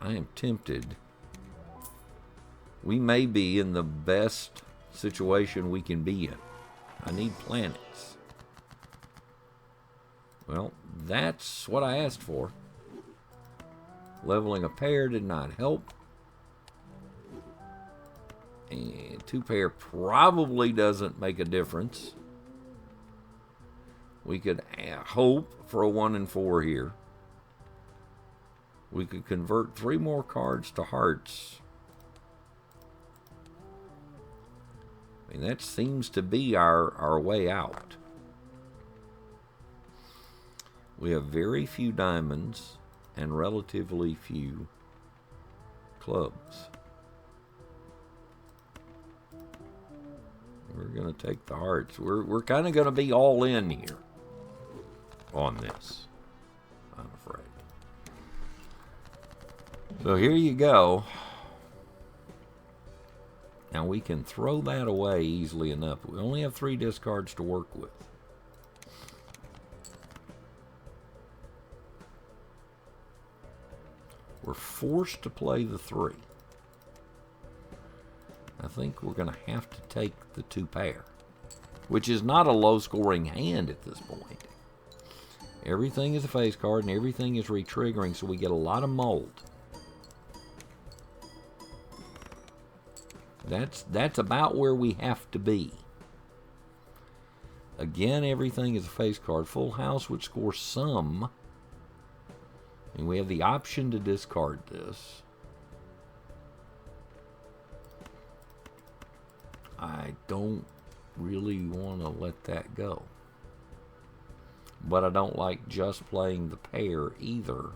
I am tempted. We may be in the best situation we can be in. I need planets. Well, that's what I asked for. Leveling a pair did not help. And 2-pair probably doesn't make a difference. We could hope for a 1 and 4 here. We could convert 3 more cards to hearts. I mean, that seems to be our way out. We have very few diamonds and relatively few clubs. We're going to take the hearts. We're kind of going to be all in here on this, I'm afraid. So here you go. Now we can throw that away easily enough. We only have 3 discards to work with. We're forced to play the 3. I think we're going to have to take the 2-pair, which is not a low-scoring hand at this point. Everything is a face card, and everything is retriggering, so we get a lot of mult. That's about where we have to be. Again, everything is a face card. Full house would score some, and we have the option to discard this. I don't really want to let that go. But I don't like just playing the pair either.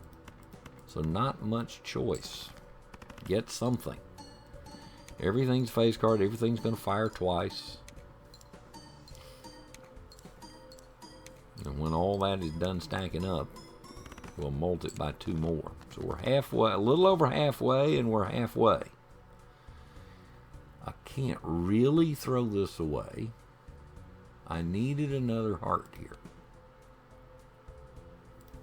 So not much choice. Get something. Everything's face card. Everything's going to fire twice. And when all that is done stacking up, we'll mult it by 2 more. So we're halfway, a little over halfway, and we're halfway. I can't really throw this away. I needed another heart here.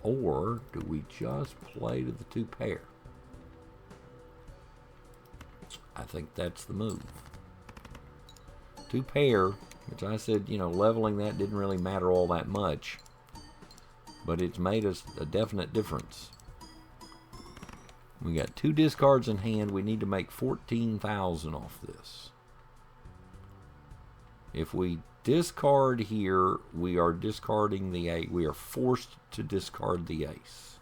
Or do we just play to the 2-pair? I think that's the move. 2-pair, which I said, leveling that didn't really matter all that much. But it's made us a definite difference. We got 2 discards in hand. We need to make 14,000 off this. If we discard here. We are discarding the ace. We are forced to discard the ace.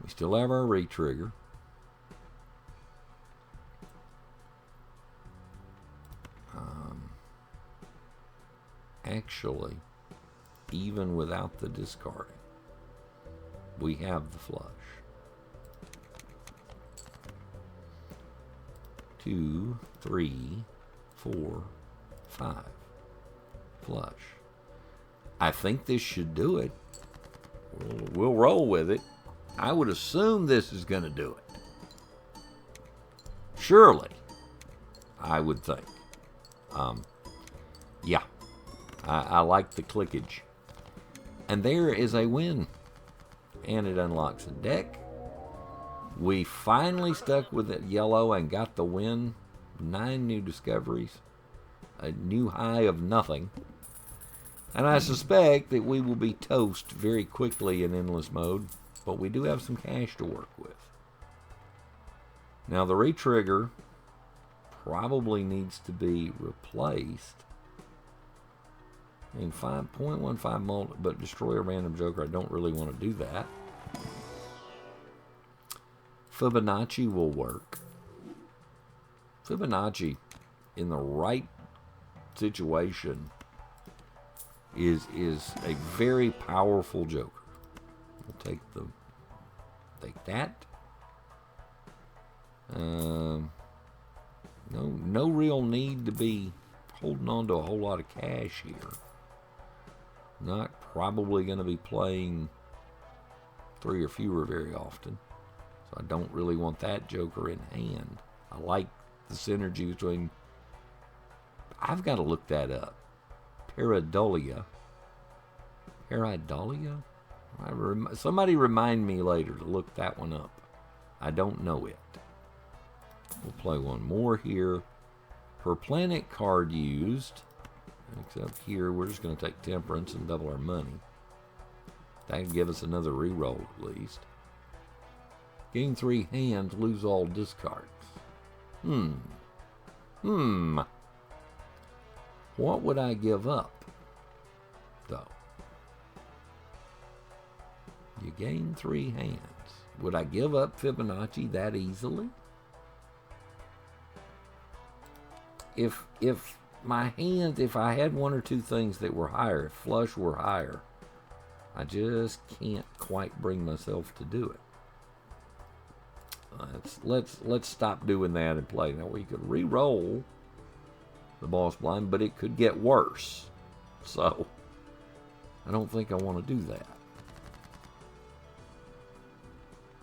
We still have our re-trigger. Actually, even without the discarding, we have the flush. 2, 3, 4, 5. Flush. I think this should do it. We'll roll with it. I would assume this is going to do it. Surely, I would think. Yeah. I like the clickage. And there is a win. And it unlocks a deck. We finally stuck with it yellow and got the win. 9 new discoveries. A new high of nothing. And I suspect that we will be toast very quickly in endless mode. But we do have some cash to work with. Now the re-trigger probably needs to be replaced. I mean, 5.15 multi, but destroy a random joker. I don't really want to do that. Fibonacci will work. Fibonacci, in the right situation, is a very powerful joker. We'll take that. No real need to be holding on to a whole lot of cash here. Not probably going to be playing 3 or fewer very often. So I don't really want that joker in hand. I like the synergy between... I've got to look that up. Pareidolia? Somebody remind me later to look that one up. I don't know it. We'll play one more here. Per planet card used... Except here, we're just going to take Temperance and double our money. That can give us another reroll at least. Gain 3 hands, lose all discards. What would I give up, though? You gain 3 hands. Would I give up Fibonacci that easily? If I had 1 or 2 things that were higher, if flush were higher, I just can't quite bring myself to do it. Let's stop doing that and play. Now we could re-roll the boss blind, but it could get worse. So I don't think I want to do that.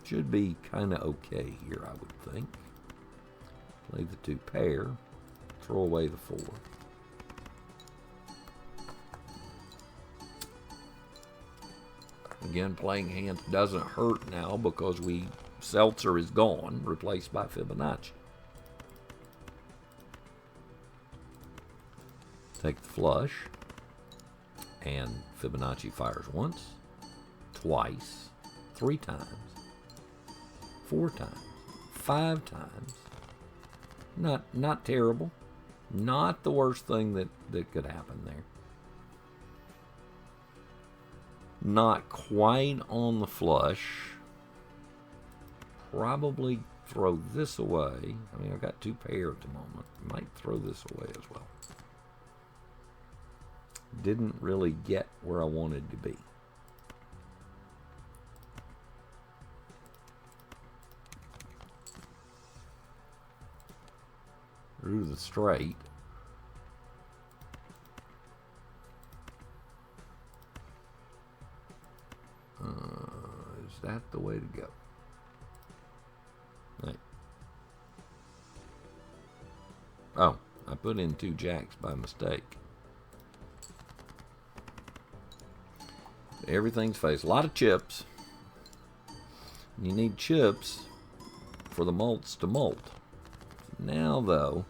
Should be kind of okay here, I would think. Play the 2 pair. Throw away the 4. Again, playing hands doesn't hurt now because Seltzer is gone, replaced by Fibonacci. Take the flush, and Fibonacci fires once, twice, 3 times, 4 times, 5 times. Not terrible. Not the worst thing that could happen there. Not quite on the flush. Probably throw this away. I mean, I've got 2 pair at the moment. Might throw this away as well. Didn't really get where I wanted to be. Drew the straight. Is that the way to go? Right. Oh, I put in 2 jacks by mistake. Everything's faced. A lot of chips. You need chips for the malts to malt. Now, though,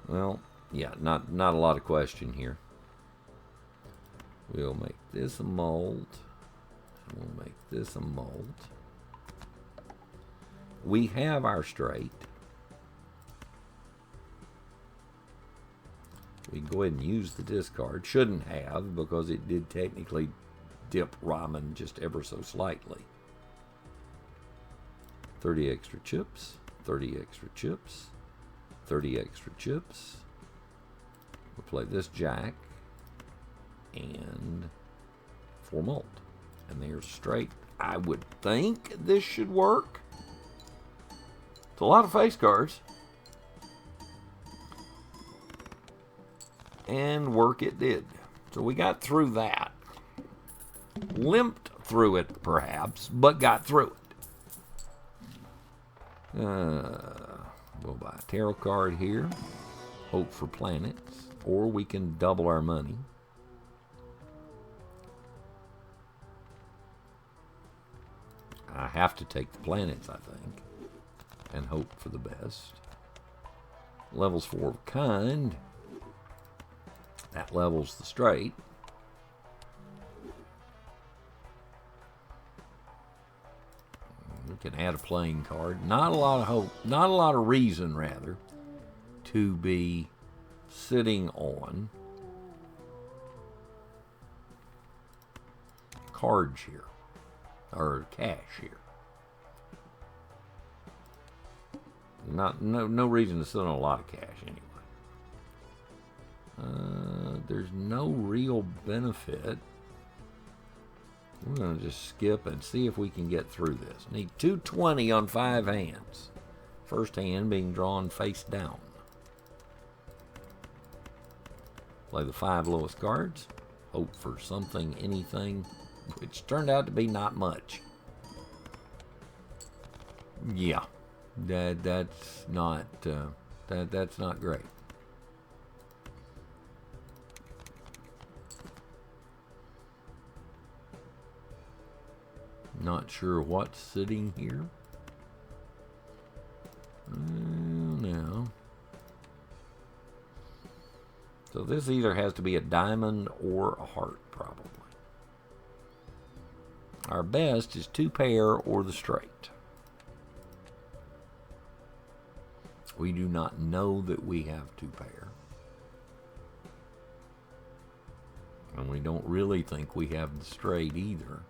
well, yeah, not a lot of question here. We'll make this a malt. We'll make this a malt. We have our straight. We can go ahead and use the discard. Shouldn't have, because it did technically dip ramen just ever so slightly. 30 extra chips, 30 extra chips, 30 extra chips. We'll play this jack and 4 mult. And there's straight. I would think this should work. It's a lot of face cards. And work it did. So we got through that. Limped through it, perhaps, but got through it. We'll buy a tarot card here. Hope for planets. Or we can double our money. I have to take the planets, I think. And hope for the best. Levels 4 of kind. That levels the straight. We can add a playing card. Not a lot of hope, not a lot of reason, rather, to be sitting on cards here, or cash here. No reason to sit on a lot of cash anyway. There's no real benefit. We're going to just skip and see if we can get through this. Need 220 on 5 hands. First hand being drawn face down. Play the 5 lowest cards. Hope for something, anything, which turned out to be not much. Yeah, that's not great. Not sure what's sitting here. No. So this either has to be a diamond or a heart, probably. Our best is 2 pair or the straight. We do not know that we have 2 pair. And we don't really think we have the straight either.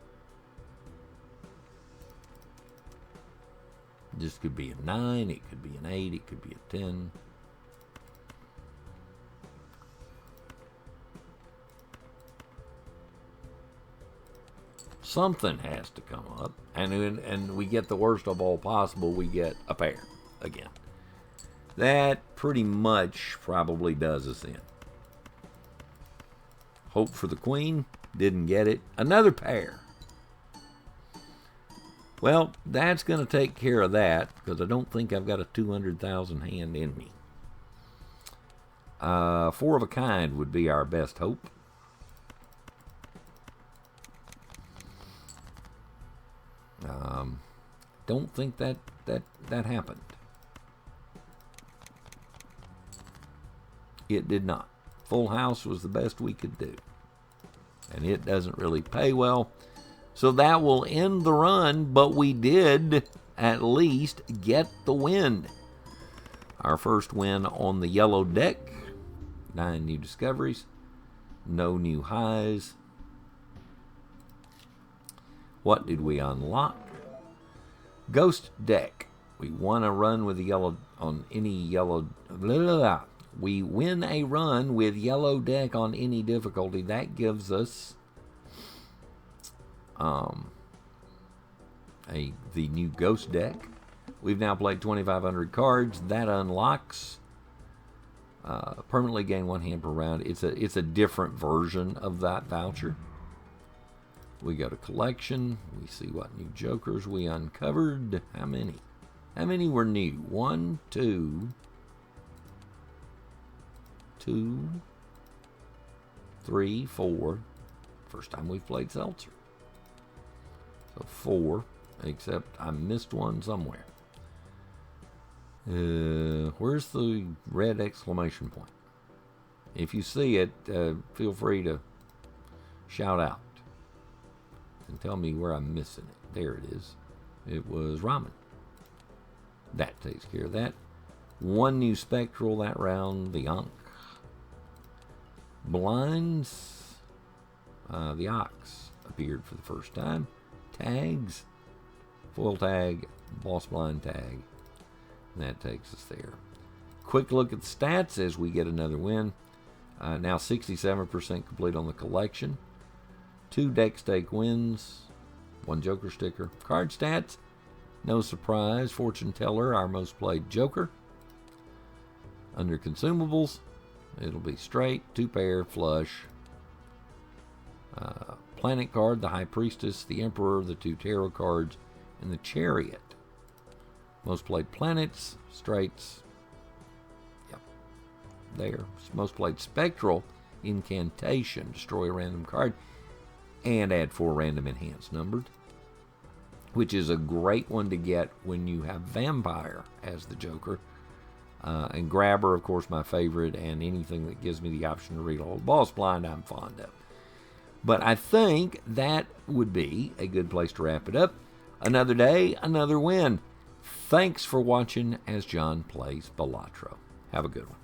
This could be a 9, it could be an 8, it could be a 10. Something has to come up, and we get the worst of all possible, we get a pair again. That pretty much probably does us in. Hope for the queen, didn't get it. Another pair. Well, that's going to take care of that, because I don't think I've got a 200,000 hand in me. 4 of a kind would be our best hope. Don't think that happened. It did not. Full house was the best we could do. And it doesn't really pay well. So that will end the run, but we did at least get the win. Our first win on the yellow deck. 9 new discoveries. No new highs. What did we unlock? Ghost deck. We won a run with the yellow on any yellow. Blah, blah, blah. We win a run with yellow deck on any difficulty. That gives us the new ghost deck. We've now played 2,500 cards. That unlocks permanently gain 1 hand per round. It's a different version of that voucher. We go to collection. We see what new jokers we uncovered. How many? How many were new? 1, 2, 3, 4. First time we've played Seltzer. So 4, except I missed one somewhere. Where's the red exclamation point? If you see it, feel free to shout out and tell me where I'm missing it. There it is. It was ramen. That takes care of that. 1 new spectral that round, the Ankh. Blinds. The Ox appeared for the first time. Tags. Foil tag. Boss blind tag. And that takes us there. Quick look at the stats as we get another win. Now 67% complete on the collection. 2 deck stake wins. 1 Joker sticker. Card stats. No surprise. Fortune Teller, our most played Joker. Under consumables, it'll be straight, 2 pair, flush. Planet card, the High Priestess, the Emperor, the 2 tarot cards, and the Chariot. Most played planets, straights. Yep. There. Most played Spectral, Incantation, destroy a random card, and add 4 random enhanced numbered, which is a great one to get when you have Vampire as the Joker. And Grabber, of course, my favorite, and anything that gives me the option to reload. Boss blind, I'm fond of. But I think that would be a good place to wrap it up. Another day, another win. Thanks for watching as John plays Balatro. Have a good one.